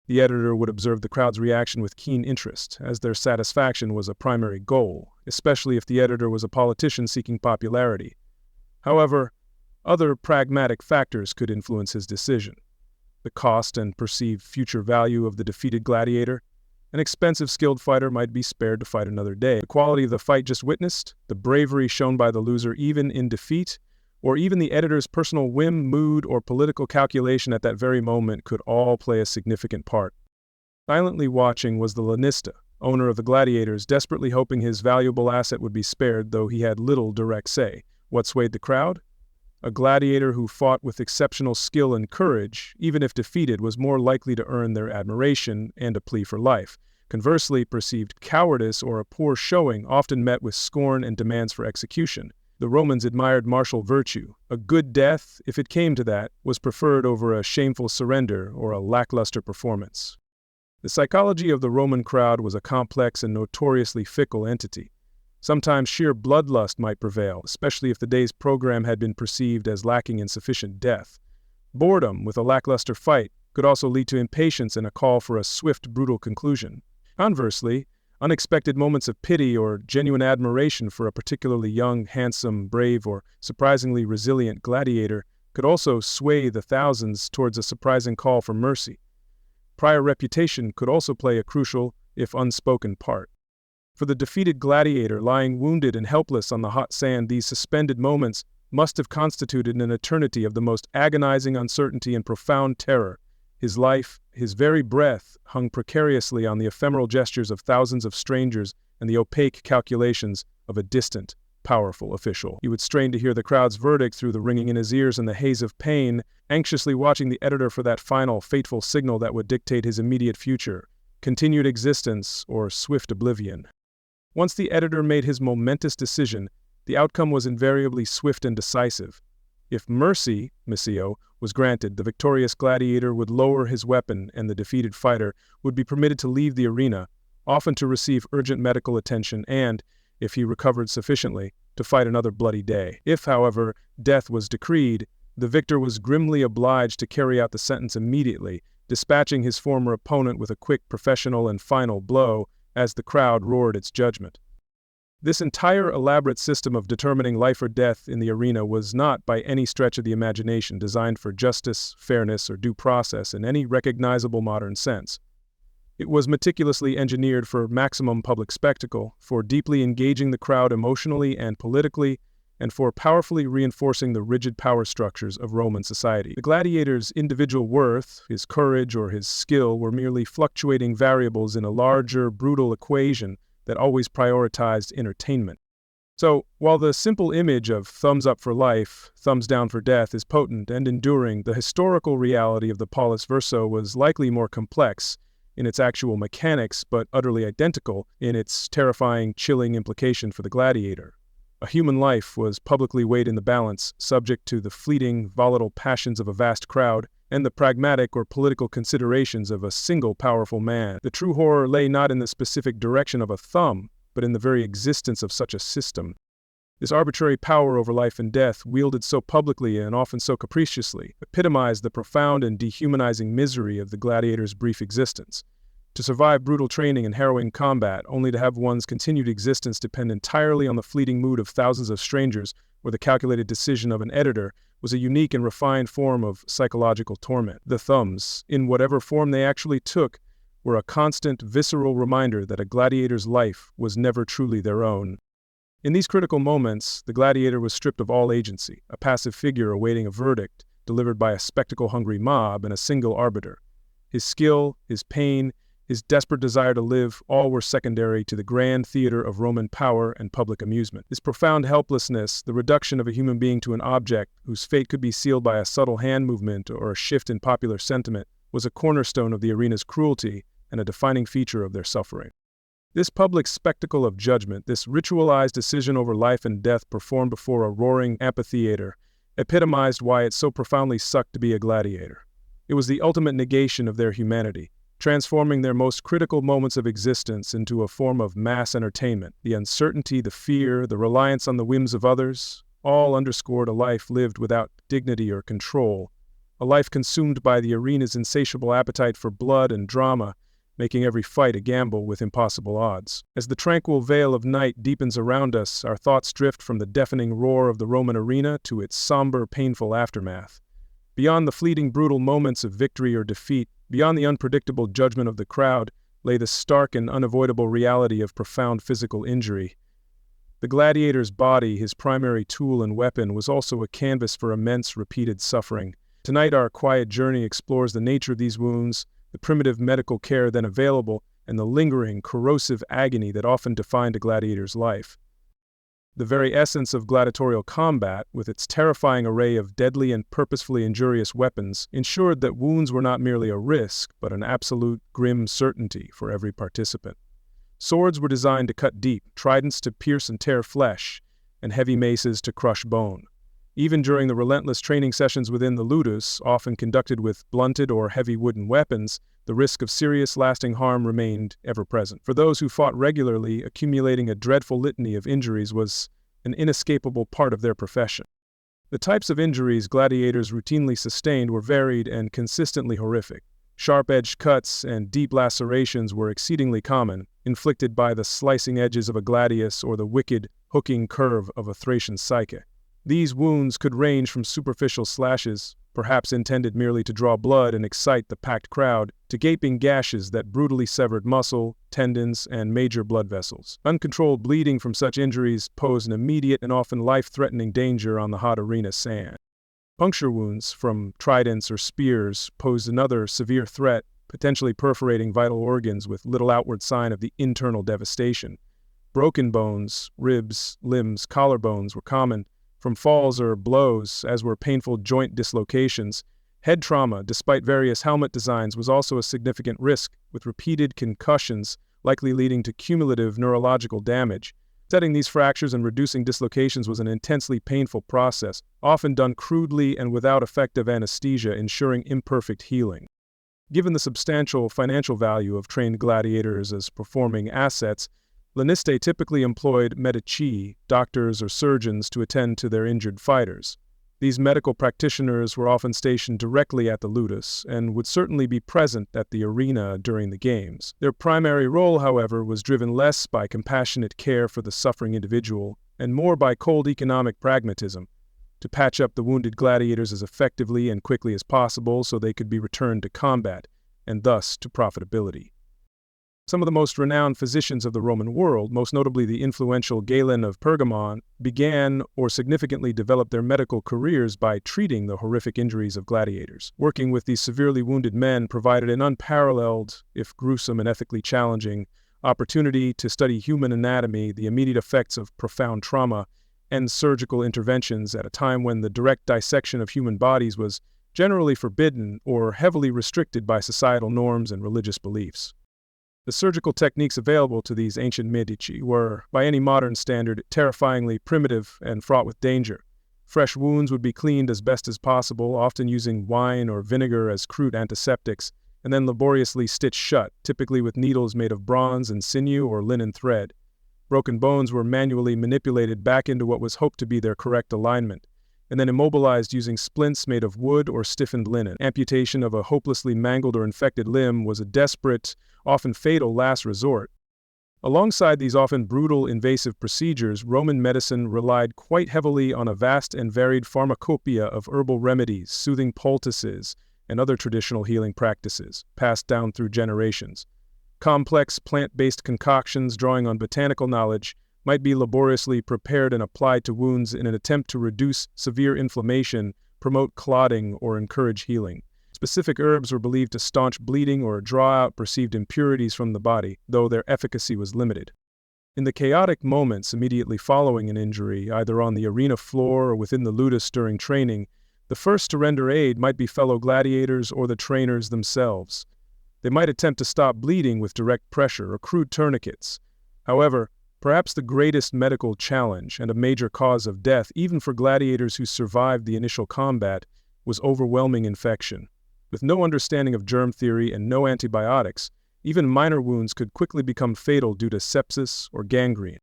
The editor would observe the crowd's reaction with keen interest, as their satisfaction was a primary goal, especially if the editor was a politician seeking popularity. However, other pragmatic factors could influence his decision. The cost and perceived future value of the defeated gladiator. An expensive, skilled fighter might be spared to fight another day. The quality of the fight just witnessed, the bravery shown by the loser even in defeat, or even the editor's personal whim, mood, or political calculation at that very moment could all play a significant part. Silently watching was the Lenista, owner of the Gladiators, desperately hoping his valuable asset would be spared, though he had little direct say. What swayed the crowd? A gladiator who fought with exceptional skill and courage, even if defeated, was more likely to earn their admiration and a plea for life. Conversely, perceived cowardice or a poor showing often met with scorn and demands for execution. The Romans admired martial virtue. A good death, if it came to that, was preferred over a shameful surrender or a lackluster performance. The psychology of the Roman crowd was a complex and notoriously fickle entity. Sometimes sheer bloodlust might prevail, especially if the day's program had been perceived as lacking in sufficient depth. Boredom with a lackluster fight could also lead to impatience and a call for a swift, brutal conclusion. Conversely, unexpected moments of pity or genuine admiration for a particularly young, handsome, brave, or surprisingly resilient gladiator could also sway the thousands towards a surprising call for mercy. Prior reputation could also play a crucial, if unspoken, part. For the defeated gladiator lying wounded and helpless on the hot sand, these suspended moments must have constituted an eternity of the most agonizing uncertainty and profound terror. His life, his very breath, hung precariously on the ephemeral gestures of thousands of strangers and the opaque calculations of a distant, powerful official. He would strain to hear the crowd's verdict through the ringing in his ears and the haze of pain, anxiously watching the editor for that final, fateful signal that would dictate his immediate future, continued existence, or swift oblivion. Once the editor made his momentous decision, the outcome was invariably swift and decisive. If mercy, missio, was granted, the victorious gladiator would lower his weapon and the defeated fighter would be permitted to leave the arena, often to receive urgent medical attention and, if he recovered sufficiently, to fight another bloody day. If, however, death was decreed, the victor was grimly obliged to carry out the sentence immediately, dispatching his former opponent with a quick, professional, and final blow as the crowd roared its judgment. This entire elaborate system of determining life or death in the arena was not, by any stretch of the imagination, designed for justice, fairness, or due process in any recognizable modern sense. It was meticulously engineered for maximum public spectacle, for deeply engaging the crowd emotionally and politically, and for powerfully reinforcing the rigid power structures of Roman society. The gladiator's individual worth, his courage, or his skill were merely fluctuating variables in a larger, brutal equation that always prioritized entertainment. So, while the simple image of thumbs up for life, thumbs down for death is potent and enduring, the historical reality of the Pollex Verso was likely more complex in its actual mechanics, but utterly identical in its terrifying, chilling implication for the gladiator. A human life was publicly weighed in the balance, subject to the fleeting, volatile passions of a vast crowd and the pragmatic or political considerations of a single powerful man. The true horror lay not in the specific direction of a thumb, but in the very existence of such a system. This arbitrary power over life and death, wielded so publicly and often so capriciously, epitomized the profound and dehumanizing misery of the gladiator's brief existence. To survive brutal training and harrowing combat, only to have one's continued existence depend entirely on the fleeting mood of thousands of strangers or the calculated decision of an editor, was a unique and refined form of psychological torment. The thumbs, in whatever form they actually took, were a constant, visceral reminder that a gladiator's life was never truly their own. In these critical moments, the gladiator was stripped of all agency, a passive figure awaiting a verdict delivered by a spectacle-hungry mob and a single arbiter. His skill, his pain, his desperate desire to live, all were secondary to the grand theater of Roman power and public amusement. This profound helplessness, the reduction of a human being to an object whose fate could be sealed by a subtle hand movement or a shift in popular sentiment, was a cornerstone of the arena's cruelty and a defining feature of their suffering. This public spectacle of judgment, this ritualized decision over life and death performed before a roaring amphitheater, epitomized why it so profoundly sucked to be a gladiator. It was the ultimate negation of their humanity, transforming their most critical moments of existence into a form of mass entertainment. The uncertainty, the fear, the reliance on the whims of others, all underscored a life lived without dignity or control, a life consumed by the arena's insatiable appetite for blood and drama, making every fight a gamble with impossible odds. As the tranquil veil of night deepens around us, our thoughts drift from the deafening roar of the Roman arena to its somber, painful aftermath. Beyond the fleeting, brutal moments of victory or defeat, beyond the unpredictable judgment of the crowd, lay the stark and unavoidable reality of profound physical injury. The gladiator's body, his primary tool and weapon, was also a canvas for immense, repeated suffering. Tonight, our quiet journey explores the nature of these wounds, the primitive medical care then available, and the lingering, corrosive agony that often defined a gladiator's life. The very essence of gladiatorial combat, with its terrifying array of deadly and purposefully injurious weapons, ensured that wounds were not merely a risk, but an absolute, grim certainty for every participant. Swords were designed to cut deep, tridents to pierce and tear flesh, and heavy maces to crush bone. Even during the relentless training sessions within the Ludus, often conducted with blunted or heavy wooden weapons, the risk of serious, lasting harm remained ever present. For those who fought regularly, accumulating a dreadful litany of injuries was an inescapable part of their profession. The types of injuries gladiators routinely sustained were varied and consistently horrific. Sharp-edged cuts and deep lacerations were exceedingly common, inflicted by the slicing edges of a gladius or the wicked, hooking curve of a Thracian psyche. These wounds could range from superficial slashes, perhaps intended merely to draw blood and excite the packed crowd, to gaping gashes that brutally severed muscle, tendons, and major blood vessels. Uncontrolled bleeding from such injuries posed an immediate and often life-threatening danger on the hot arena sand. Puncture wounds from tridents or spears posed another severe threat, potentially perforating vital organs with little outward sign of the internal devastation. Broken bones, ribs, limbs, collarbones were common, from falls or blows, as were painful joint dislocations. Head trauma, despite various helmet designs, was also a significant risk, with repeated concussions likely leading to cumulative neurological damage. Setting these fractures and reducing dislocations was an intensely painful process, often done crudely and without effective anesthesia, ensuring imperfect healing. Given the substantial financial value of trained gladiators as performing assets, Lenista typically employed medici, doctors or surgeons, to attend to their injured fighters. These medical practitioners were often stationed directly at the Ludus and would certainly be present at the arena during the games. Their primary role, however, was driven less by compassionate care for the suffering individual and more by cold economic pragmatism, to patch up the wounded gladiators as effectively and quickly as possible so they could be returned to combat, and thus to profitability. Some of the most renowned physicians of the Roman world, most notably the influential Galen of Pergamon, began or significantly developed their medical careers by treating the horrific injuries of gladiators. Working with these severely wounded men provided an unparalleled, if gruesome and ethically challenging, opportunity to study human anatomy, the immediate effects of profound trauma, and surgical interventions at a time when the direct dissection of human bodies was generally forbidden or heavily restricted by societal norms and religious beliefs. The surgical techniques available to these ancient medici were, by any modern standard, terrifyingly primitive and fraught with danger. Fresh wounds would be cleaned as best as possible, often using wine or vinegar as crude antiseptics, and then laboriously stitched shut, typically with needles made of bronze and sinew or linen thread. Broken bones were manually manipulated back into what was hoped to be their correct alignment, and then immobilized using splints made of wood or stiffened linen. Amputation of a hopelessly mangled or infected limb was a desperate, often fatal last resort. Alongside these often brutal, invasive procedures, Roman medicine relied quite heavily on a vast and varied pharmacopoeia of herbal remedies, soothing poultices, and other traditional healing practices, passed down through generations. Complex plant-based concoctions drawing on botanical knowledge might be laboriously prepared and applied to wounds in an attempt to reduce severe inflammation, promote clotting, or encourage healing. Specific herbs were believed to staunch bleeding or draw out perceived impurities from the body, though their efficacy was limited. In the chaotic moments immediately following an injury, either on the arena floor or within the Ludus during training, the first to render aid might be fellow gladiators or the trainers themselves. They might attempt to stop bleeding with direct pressure or crude tourniquets. However, perhaps the greatest medical challenge and a major cause of death, even for gladiators who survived the initial combat, was overwhelming infection. With no understanding of germ theory and no antibiotics, even minor wounds could quickly become fatal due to sepsis or gangrene.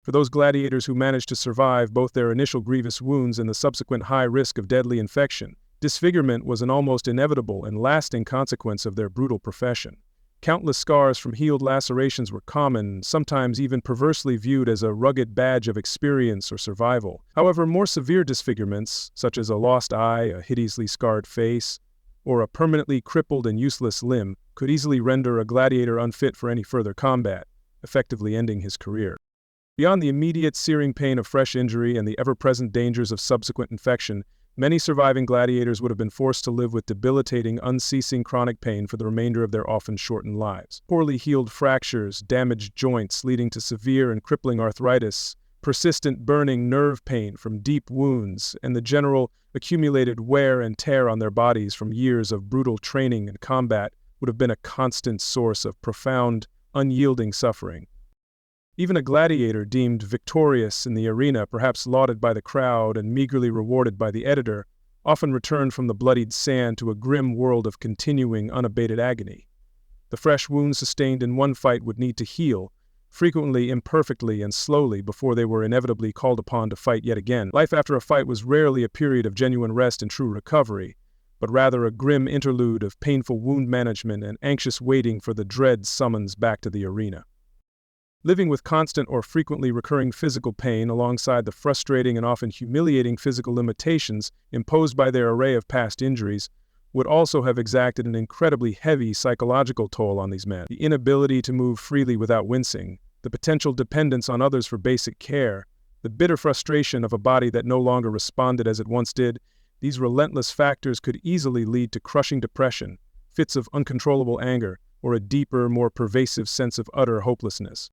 For those gladiators who managed to survive both their initial grievous wounds and the subsequent high risk of deadly infection, disfigurement was an almost inevitable and lasting consequence of their brutal profession. Countless scars from healed lacerations were common, sometimes even perversely viewed as a rugged badge of experience or survival. However, more severe disfigurements, such as a lost eye, a hideously scarred face, or a permanently crippled and useless limb, could easily render a gladiator unfit for any further combat, effectively ending his career. Beyond the immediate searing pain of fresh injury and the ever-present dangers of subsequent infection, many surviving gladiators would have been forced to live with debilitating, unceasing chronic pain for the remainder of their often shortened lives. Poorly healed fractures, damaged joints leading to severe and crippling arthritis, persistent burning nerve pain from deep wounds, and the general accumulated wear and tear on their bodies from years of brutal training and combat would have been a constant source of profound, unyielding suffering. Even a gladiator deemed victorious in the arena, perhaps lauded by the crowd and meagerly rewarded by the editor, often returned from the bloodied sand to a grim world of continuing, unabated agony. The fresh wounds sustained in one fight would need to heal, frequently imperfectly and slowly, before they were inevitably called upon to fight yet again. Life after a fight was rarely a period of genuine rest and true recovery, but rather a grim interlude of painful wound management and anxious waiting for the dread summons back to the arena. Living with constant or frequently recurring physical pain alongside the frustrating and often humiliating physical limitations imposed by their array of past injuries would also have exacted an incredibly heavy psychological toll on these men. The inability to move freely without wincing, the potential dependence on others for basic care, the bitter frustration of a body that no longer responded as it once did, these relentless factors could easily lead to crushing depression, fits of uncontrollable anger, or a deeper, more pervasive sense of utter hopelessness.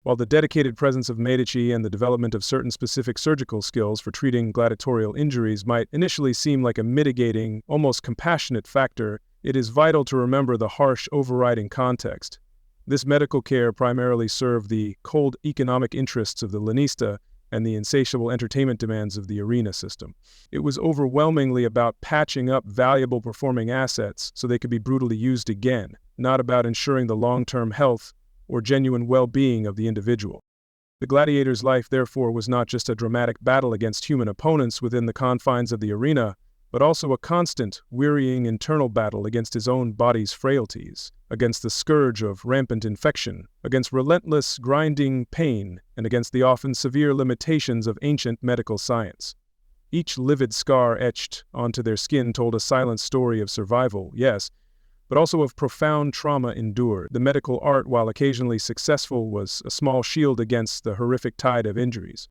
While the dedicated presence of Medici and the development of certain specific surgical skills for treating gladiatorial injuries might initially seem like a mitigating, almost compassionate factor, it is vital to remember the harsh overriding context. This medical care primarily served the cold economic interests of the Lenista and the insatiable entertainment demands of the arena system. It was overwhelmingly about patching up valuable performing assets so they could be brutally used again, not about ensuring the long-term health or genuine well-being of the individual. The gladiator's life, therefore, was not just a dramatic battle against human opponents within the confines of the arena, but also a constant, wearying internal battle against his own body's frailties, against the scourge of rampant infection, against relentless, grinding pain, and against the often severe limitations of ancient medical science. Each livid scar etched onto their skin told a silent story of survival, yes, but also of profound trauma endured. The medical art, while occasionally successful, was a small shield against the horrific tide of injuries.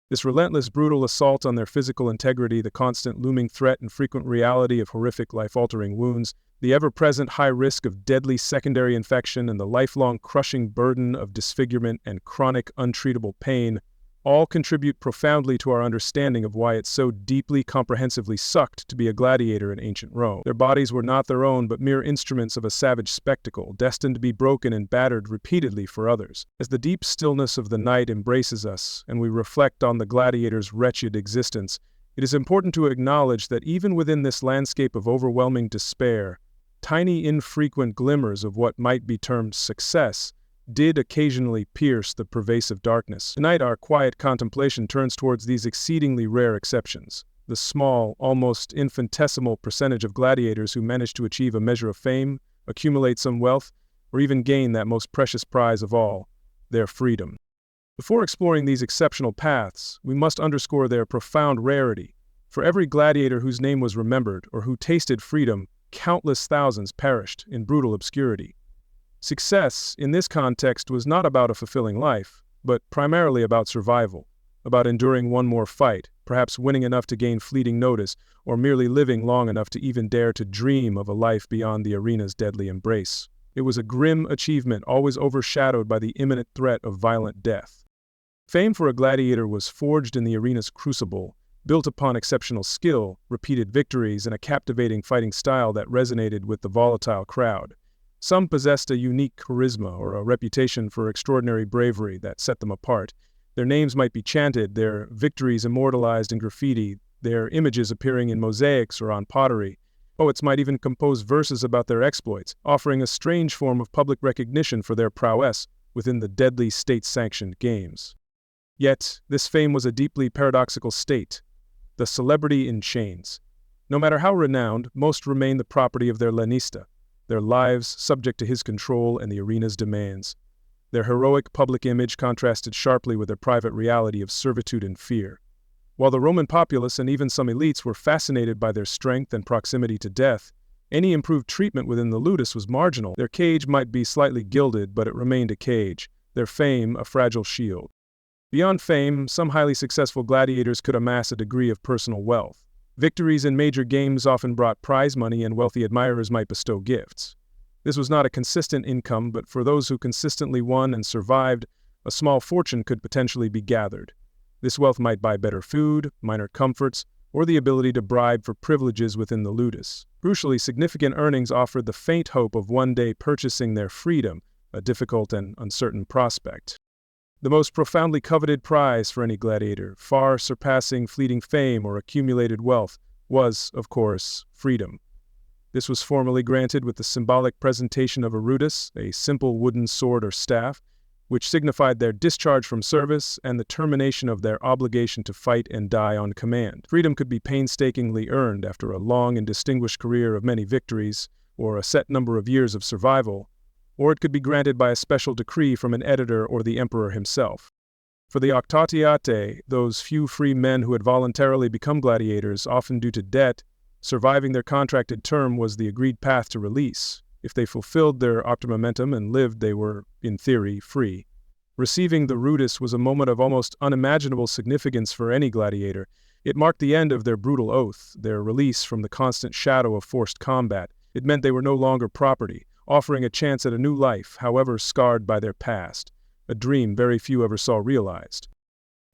This relentless, brutal assault on their physical integrity, the constant looming threat and frequent reality of horrific, life-altering wounds, the ever-present high risk of deadly secondary infection, and the lifelong crushing burden of disfigurement and chronic, untreatable pain, all contribute profoundly to our understanding of why it so deeply, comprehensively sucked to be a gladiator in ancient Rome. Their bodies were not their own, but mere instruments of a savage spectacle, destined to be broken and battered repeatedly for others. As the deep stillness of the night embraces us, and we reflect on the gladiator's wretched existence, it is important to acknowledge that even within this landscape of overwhelming despair, tiny, infrequent glimmers of what might be termed success did occasionally pierce the pervasive darkness. Tonight, our quiet contemplation turns towards these exceedingly rare exceptions, the small, almost infinitesimal percentage of gladiators who manage to achieve a measure of fame, accumulate some wealth, or even gain that most precious prize of all, their freedom. Before exploring these exceptional paths, we must underscore their profound rarity. For every gladiator whose name was remembered or who tasted freedom, countless thousands perished in brutal obscurity. Success, in this context, was not about a fulfilling life, but primarily about survival, about enduring one more fight, perhaps winning enough to gain fleeting notice, or merely living long enough to even dare to dream of a life beyond the arena's deadly embrace. It was a grim achievement, always overshadowed by the imminent threat of violent death. Fame for a gladiator was forged in the arena's crucible, built upon exceptional skill, repeated victories, and a captivating fighting style that resonated with the volatile crowd. Some possessed a unique charisma or a reputation for extraordinary bravery that set them apart. Their names might be chanted, their victories immortalized in graffiti, their images appearing in mosaics or on pottery. Poets might even compose verses about their exploits, offering a strange form of public recognition for their prowess within the deadly state-sanctioned games. Yet, this fame was a deeply paradoxical state, the celebrity in chains. No matter how renowned, most remain the property of their Lenista, their lives subject to his control and the arena's demands. Their heroic public image contrasted sharply with their private reality of servitude and fear. While the Roman populace and even some elites were fascinated by their strength and proximity to death, any improved treatment within the Ludus was marginal. Their cage might be slightly gilded, but it remained a cage, their fame a fragile shield. Beyond fame, some highly successful gladiators could amass a degree of personal wealth. Victories in major games often brought prize money, and wealthy admirers might bestow gifts. This was not a consistent income, but for those who consistently won and survived, a small fortune could potentially be gathered. This wealth might buy better food, minor comforts, or the ability to bribe for privileges within the Ludus. Crucially, significant earnings offered the faint hope of one day purchasing their freedom, a difficult and uncertain prospect. The most profoundly coveted prize for any gladiator, far surpassing fleeting fame or accumulated wealth, was, of course, freedom. This was formally granted with the symbolic presentation of a rudus, a simple wooden sword or staff, which signified their discharge from service and the termination of their obligation to fight and die on command. Freedom could be painstakingly earned after a long and distinguished career of many victories, or a set number of years of survival, or it could be granted by a special decree from an editor or the emperor himself. For the octatiate, those few free men who had voluntarily become gladiators, often due to debt, surviving their contracted term was the agreed path to release. If they fulfilled their optimamentum and lived, they were, in theory, free. Receiving the rudus was a moment of almost unimaginable significance for any gladiator. It marked the end of their brutal oath, their release from the constant shadow of forced combat. It meant they were no longer property, offering a chance at a new life, however scarred by their past, a dream very few ever saw realized.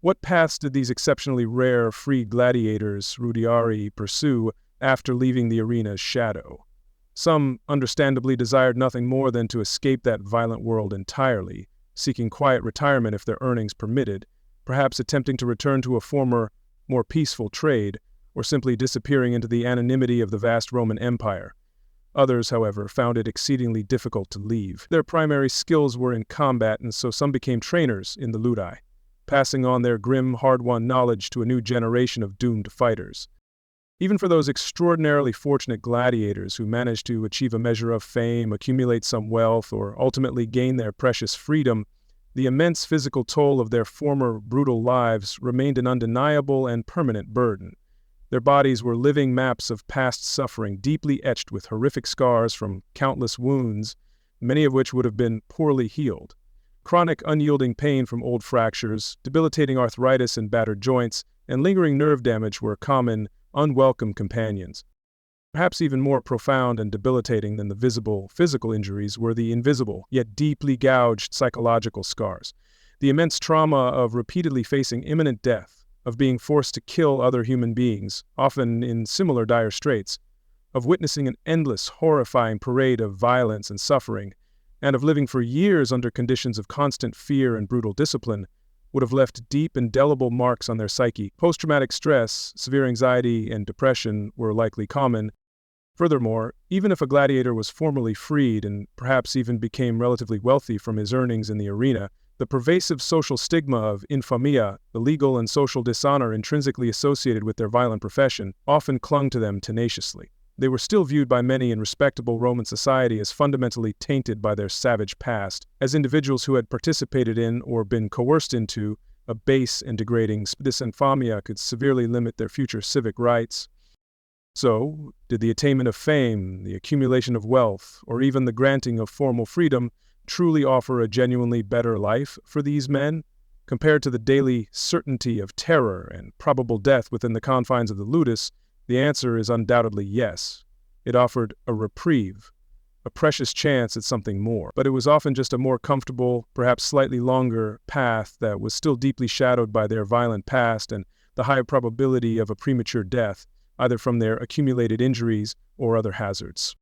What paths did these exceptionally rare free gladiators, rudiari, pursue after leaving the arena's shadow? Some, understandably, desired nothing more than to escape that violent world entirely, seeking quiet retirement if their earnings permitted, perhaps attempting to return to a former, more peaceful trade, or simply disappearing into the anonymity of the vast Roman Empire. Others, however, found it exceedingly difficult to leave. Their primary skills were in combat, and so some became trainers in the Ludi, passing on their grim, hard-won knowledge to a new generation of doomed fighters. Even for those extraordinarily fortunate gladiators who managed to achieve a measure of fame, accumulate some wealth, or ultimately gain their precious freedom, the immense physical toll of their former brutal lives remained an undeniable and permanent burden. Their bodies were living maps of past suffering, deeply etched with horrific scars from countless wounds, many of which would have been poorly healed. Chronic, unyielding pain from old fractures, debilitating arthritis in battered joints, and lingering nerve damage were common, unwelcome companions. Perhaps even more profound and debilitating than the visible physical injuries were the invisible, yet deeply gouged psychological scars. The immense trauma of repeatedly facing imminent death, of being forced to kill other human beings, often in similar dire straits, of witnessing an endless, horrifying parade of violence and suffering, and of living for years under conditions of constant fear and brutal discipline, would have left deep, indelible marks on their psyche. Post-traumatic stress, severe anxiety, and depression were likely common. Furthermore, even if a gladiator was formally freed and perhaps even became relatively wealthy from his earnings in the arena, the pervasive social stigma of infamia, the legal and social dishonor intrinsically associated with their violent profession, often clung to them tenaciously. They were still viewed by many in respectable Roman society as fundamentally tainted by their savage past, as individuals who had participated in or been coerced into a base and degrading. This infamia could severely limit their future civic rights. So, did the attainment of fame, the accumulation of wealth, or even the granting of formal freedom truly offer a genuinely better life for these men? Compared to the daily certainty of terror and probable death within the confines of the Ludus, the answer is undoubtedly yes. It offered a reprieve, a precious chance at something more, but it was often just a more comfortable, perhaps slightly longer path that was still deeply shadowed by their violent past and the high probability of a premature death, either from their accumulated injuries or other hazards.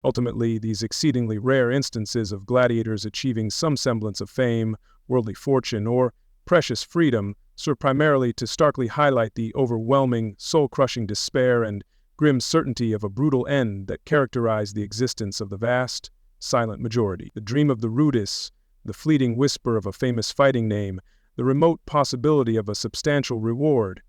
Ultimately, these exceedingly rare instances of gladiators achieving some semblance of fame, worldly fortune, or precious freedom serve primarily to starkly highlight the overwhelming, soul-crushing despair and grim certainty of a brutal end that characterized the existence of the vast, silent majority. The dream of the rudis, the fleeting whisper of a famous fighting name, the remote possibility of a substantial reward.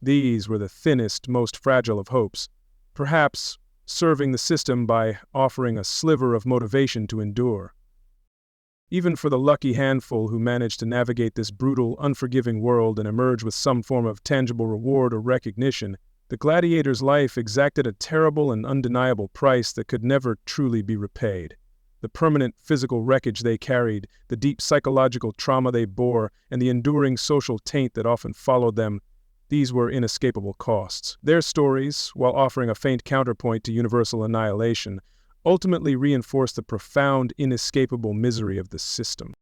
These were the thinnest, most fragile of hopes, perhaps serving the system by offering a sliver of motivation to endure. Even for the lucky handful who managed to navigate this brutal, unforgiving world and emerge with some form of tangible reward or recognition, the gladiator's life exacted a terrible and undeniable price that could never truly be repaid. The permanent physical wreckage they carried, the deep psychological trauma they bore, and the enduring social taint that often followed them, these were inescapable costs. Their stories, while offering a faint counterpoint to universal annihilation, ultimately reinforced the profound, inescapable misery of the system.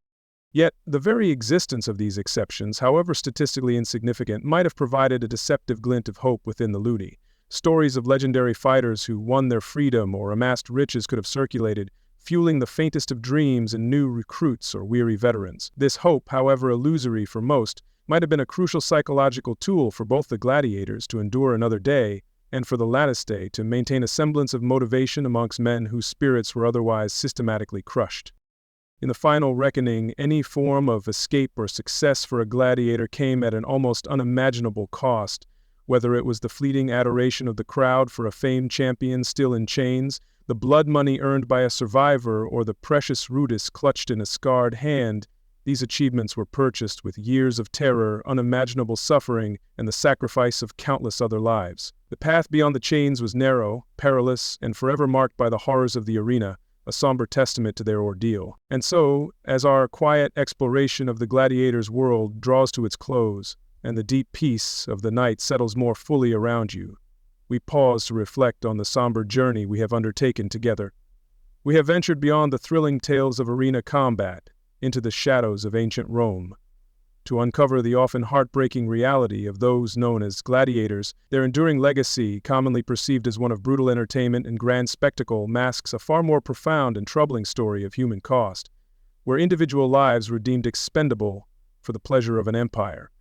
Yet, the very existence of these exceptions, however statistically insignificant, might have provided a deceptive glint of hope within the Ludi. Stories of legendary fighters who won their freedom or amassed riches could have circulated, fueling the faintest of dreams in new recruits or weary veterans. This hope, however illusory for most, might have been a crucial psychological tool for both the gladiators to endure another day and for the Lenista to maintain a semblance of motivation amongst men whose spirits were otherwise systematically crushed. In the final reckoning, any form of escape or success for a gladiator came at an almost unimaginable cost, whether it was the fleeting adoration of the crowd for a famed champion still in chains, the blood money earned by a survivor, or the precious rudis clutched in a scarred hand. These achievements were purchased with years of terror, unimaginable suffering, and the sacrifice of countless other lives. The path beyond the chains was narrow, perilous, and forever marked by the horrors of the arena, a somber testament to their ordeal. And so, as our quiet exploration of the gladiator's world draws to its close, and the deep peace of the night settles more fully around you, we pause to reflect on the somber journey we have undertaken together. We have ventured beyond the thrilling tales of arena combat, into the shadows of ancient Rome, to uncover the often heartbreaking reality of those known as gladiators. Their enduring legacy, commonly perceived as one of brutal entertainment and grand spectacle, masks a far more profound and troubling story of human cost, where individual lives were deemed expendable for the pleasure of an empire.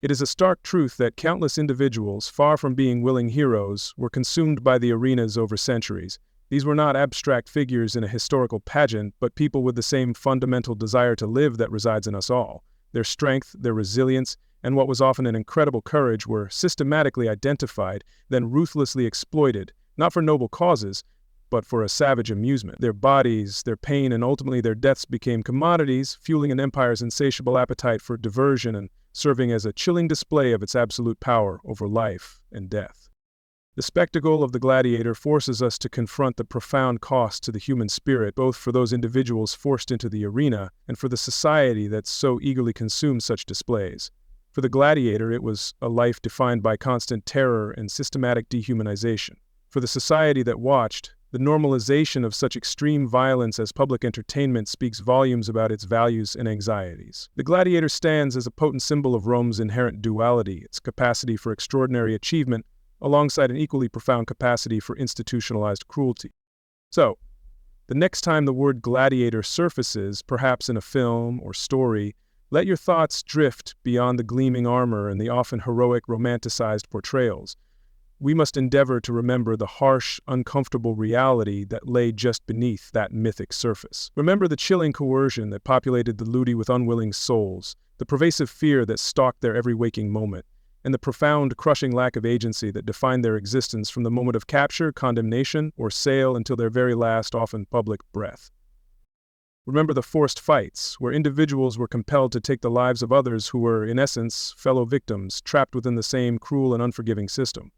It is a stark truth that countless individuals, far from being willing heroes, were consumed by the arenas over centuries. These were not abstract figures in a historical pageant, but people with the same fundamental desire to live that resides in us all. Their strength, their resilience, and what was often an incredible courage were systematically identified, then ruthlessly exploited, not for noble causes, but for a savage amusement. Their bodies, their pain, and ultimately their deaths became commodities, fueling an empire's insatiable appetite for diversion and serving as a chilling display of its absolute power over life and death. The spectacle of the gladiator forces us to confront the profound cost to the human spirit, both for those individuals forced into the arena and for the society that so eagerly consumes such displays. For the gladiator, it was a life defined by constant terror and systematic dehumanization. For the society that watched, the normalization of such extreme violence as public entertainment speaks volumes about its values and anxieties. The gladiator stands as a potent symbol of Rome's inherent duality, its capacity for extraordinary achievement, alongside an equally profound capacity for institutionalized cruelty. So, the next time the word gladiator surfaces, perhaps in a film or story, let your thoughts drift beyond the gleaming armor and the often heroic, romanticized portrayals. We must endeavor to remember the harsh, uncomfortable reality that lay just beneath that mythic surface. Remember the chilling coercion that populated the Ludi with unwilling souls, the pervasive fear that stalked their every waking moment, and the profound, crushing lack of agency that defined their existence from the moment of capture, condemnation, or sale until their very last, often public, breath. Remember the forced fights, where individuals were compelled to take the lives of others who were, in essence, fellow victims, trapped within the same cruel and unforgiving system.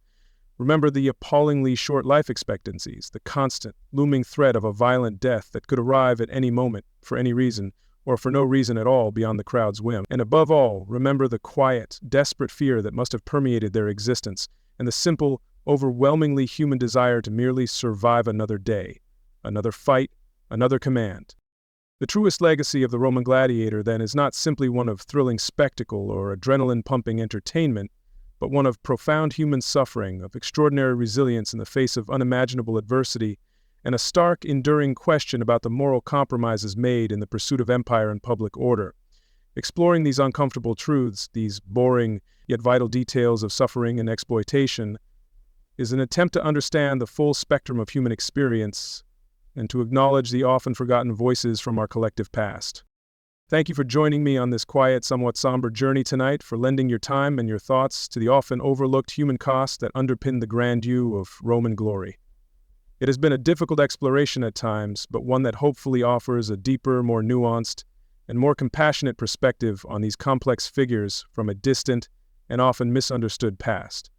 Remember the appallingly short life expectancies, the constant, looming threat of a violent death that could arrive at any moment, for any reason, or for no reason at all beyond the crowd's whim. And above all, remember the quiet, desperate fear that must have permeated their existence, and the simple, overwhelmingly human desire to merely survive another day, another fight, another command. The truest legacy of the Roman gladiator, then, is not simply one of thrilling spectacle or adrenaline-pumping entertainment, but one of profound human suffering, of extraordinary resilience in the face of unimaginable adversity, and a stark, enduring question about the moral compromises made in the pursuit of empire and public order. Exploring these uncomfortable truths, these boring yet vital details of suffering and exploitation, is an attempt to understand the full spectrum of human experience and to acknowledge the often forgotten voices from our collective past. Thank you for joining me on this quiet, somewhat somber journey tonight, for lending your time and your thoughts to the often overlooked human cost that underpin the grandeur of Roman glory. It has been a difficult exploration at times, but one that hopefully offers a deeper, more nuanced, and more compassionate perspective on these complex figures from a distant and often misunderstood past.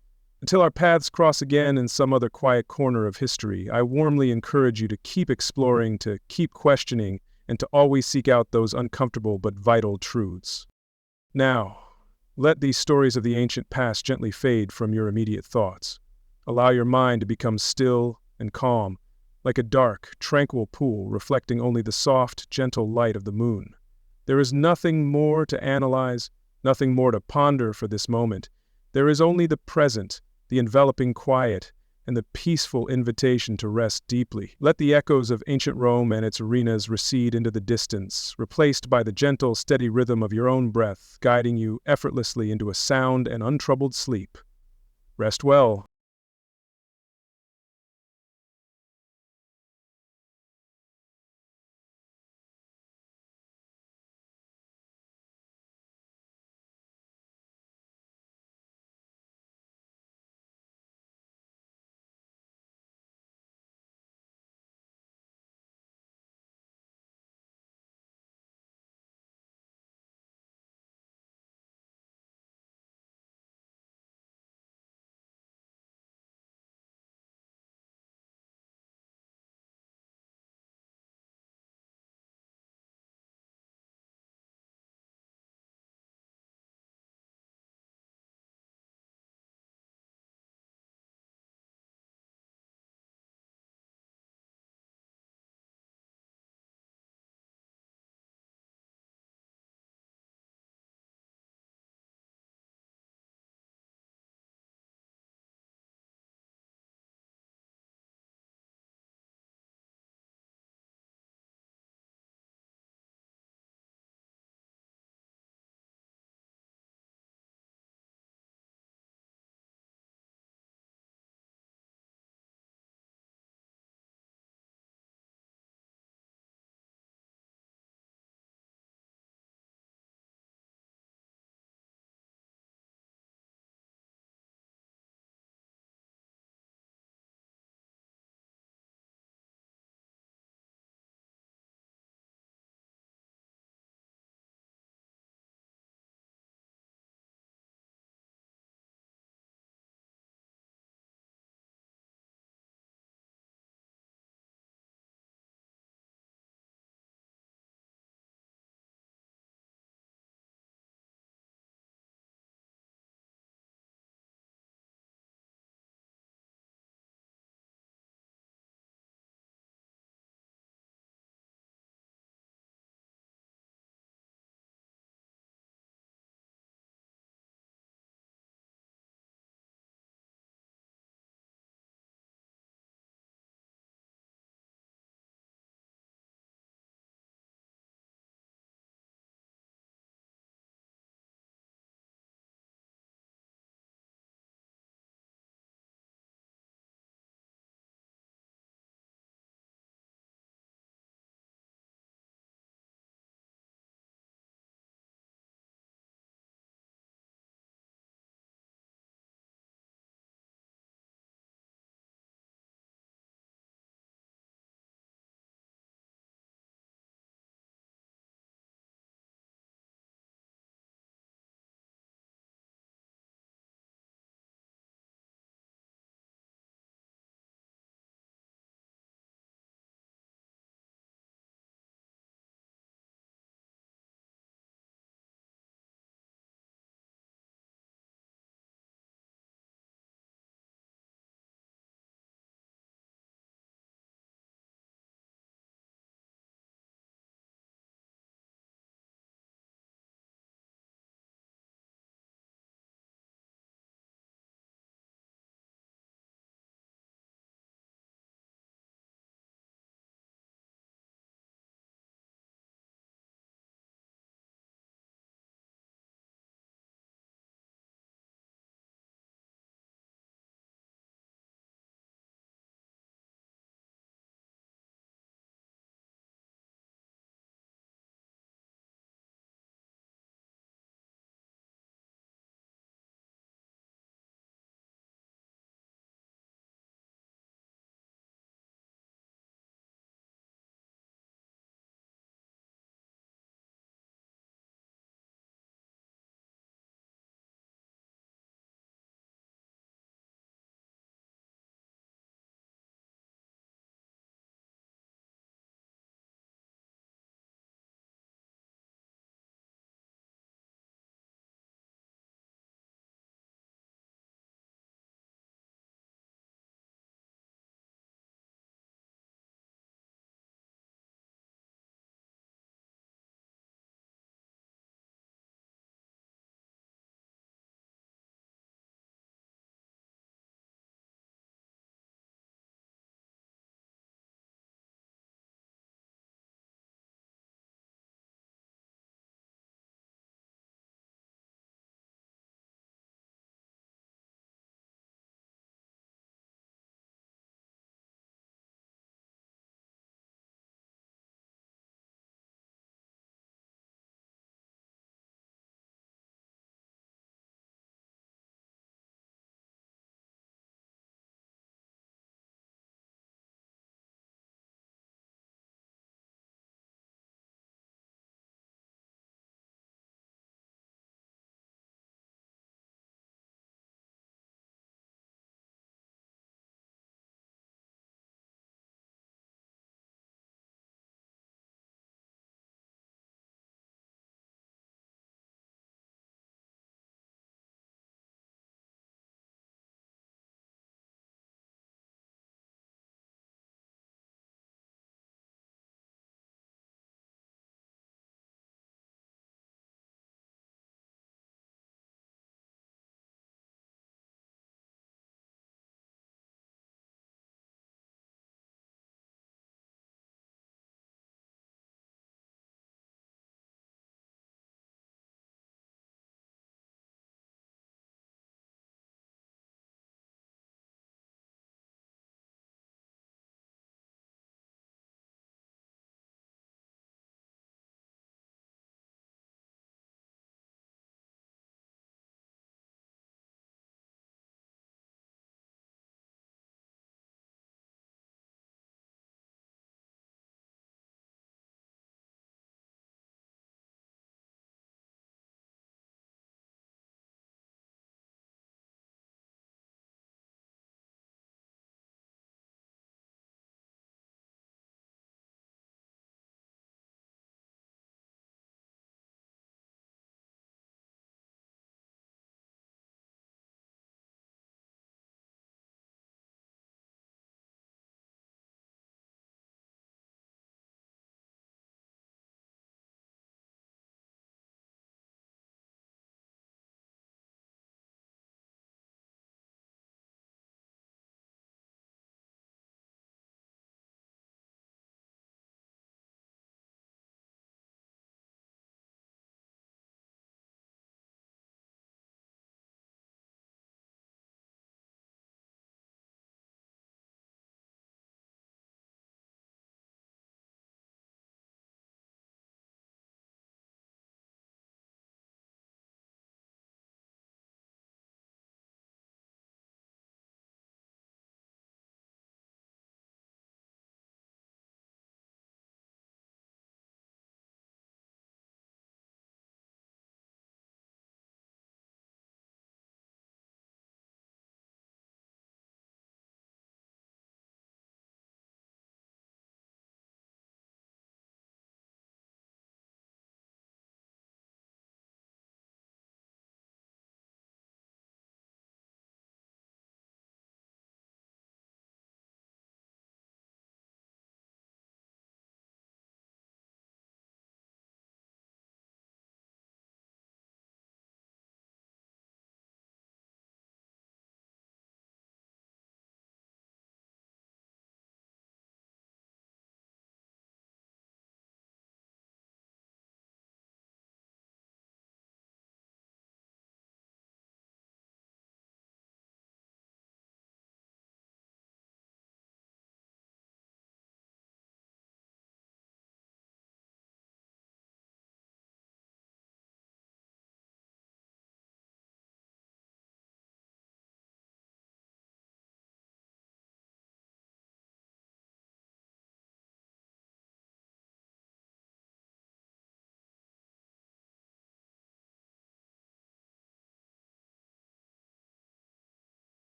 Until our paths cross again in some other quiet corner of history, I warmly encourage you to keep exploring, to keep questioning, and to always seek out those uncomfortable but vital truths. Now, let these stories of the ancient past gently fade from your immediate thoughts. Allow your mind to become still and calm, like a dark, tranquil pool reflecting only the soft, gentle light of the moon. There is nothing more to analyze, nothing more to ponder for this moment. There is only the present, the enveloping quiet, and the peaceful invitation to rest deeply. Let the echoes of ancient Rome and its arenas recede into the distance, replaced by the gentle, steady rhythm of your own breath, guiding you effortlessly into a sound and untroubled sleep. Rest well,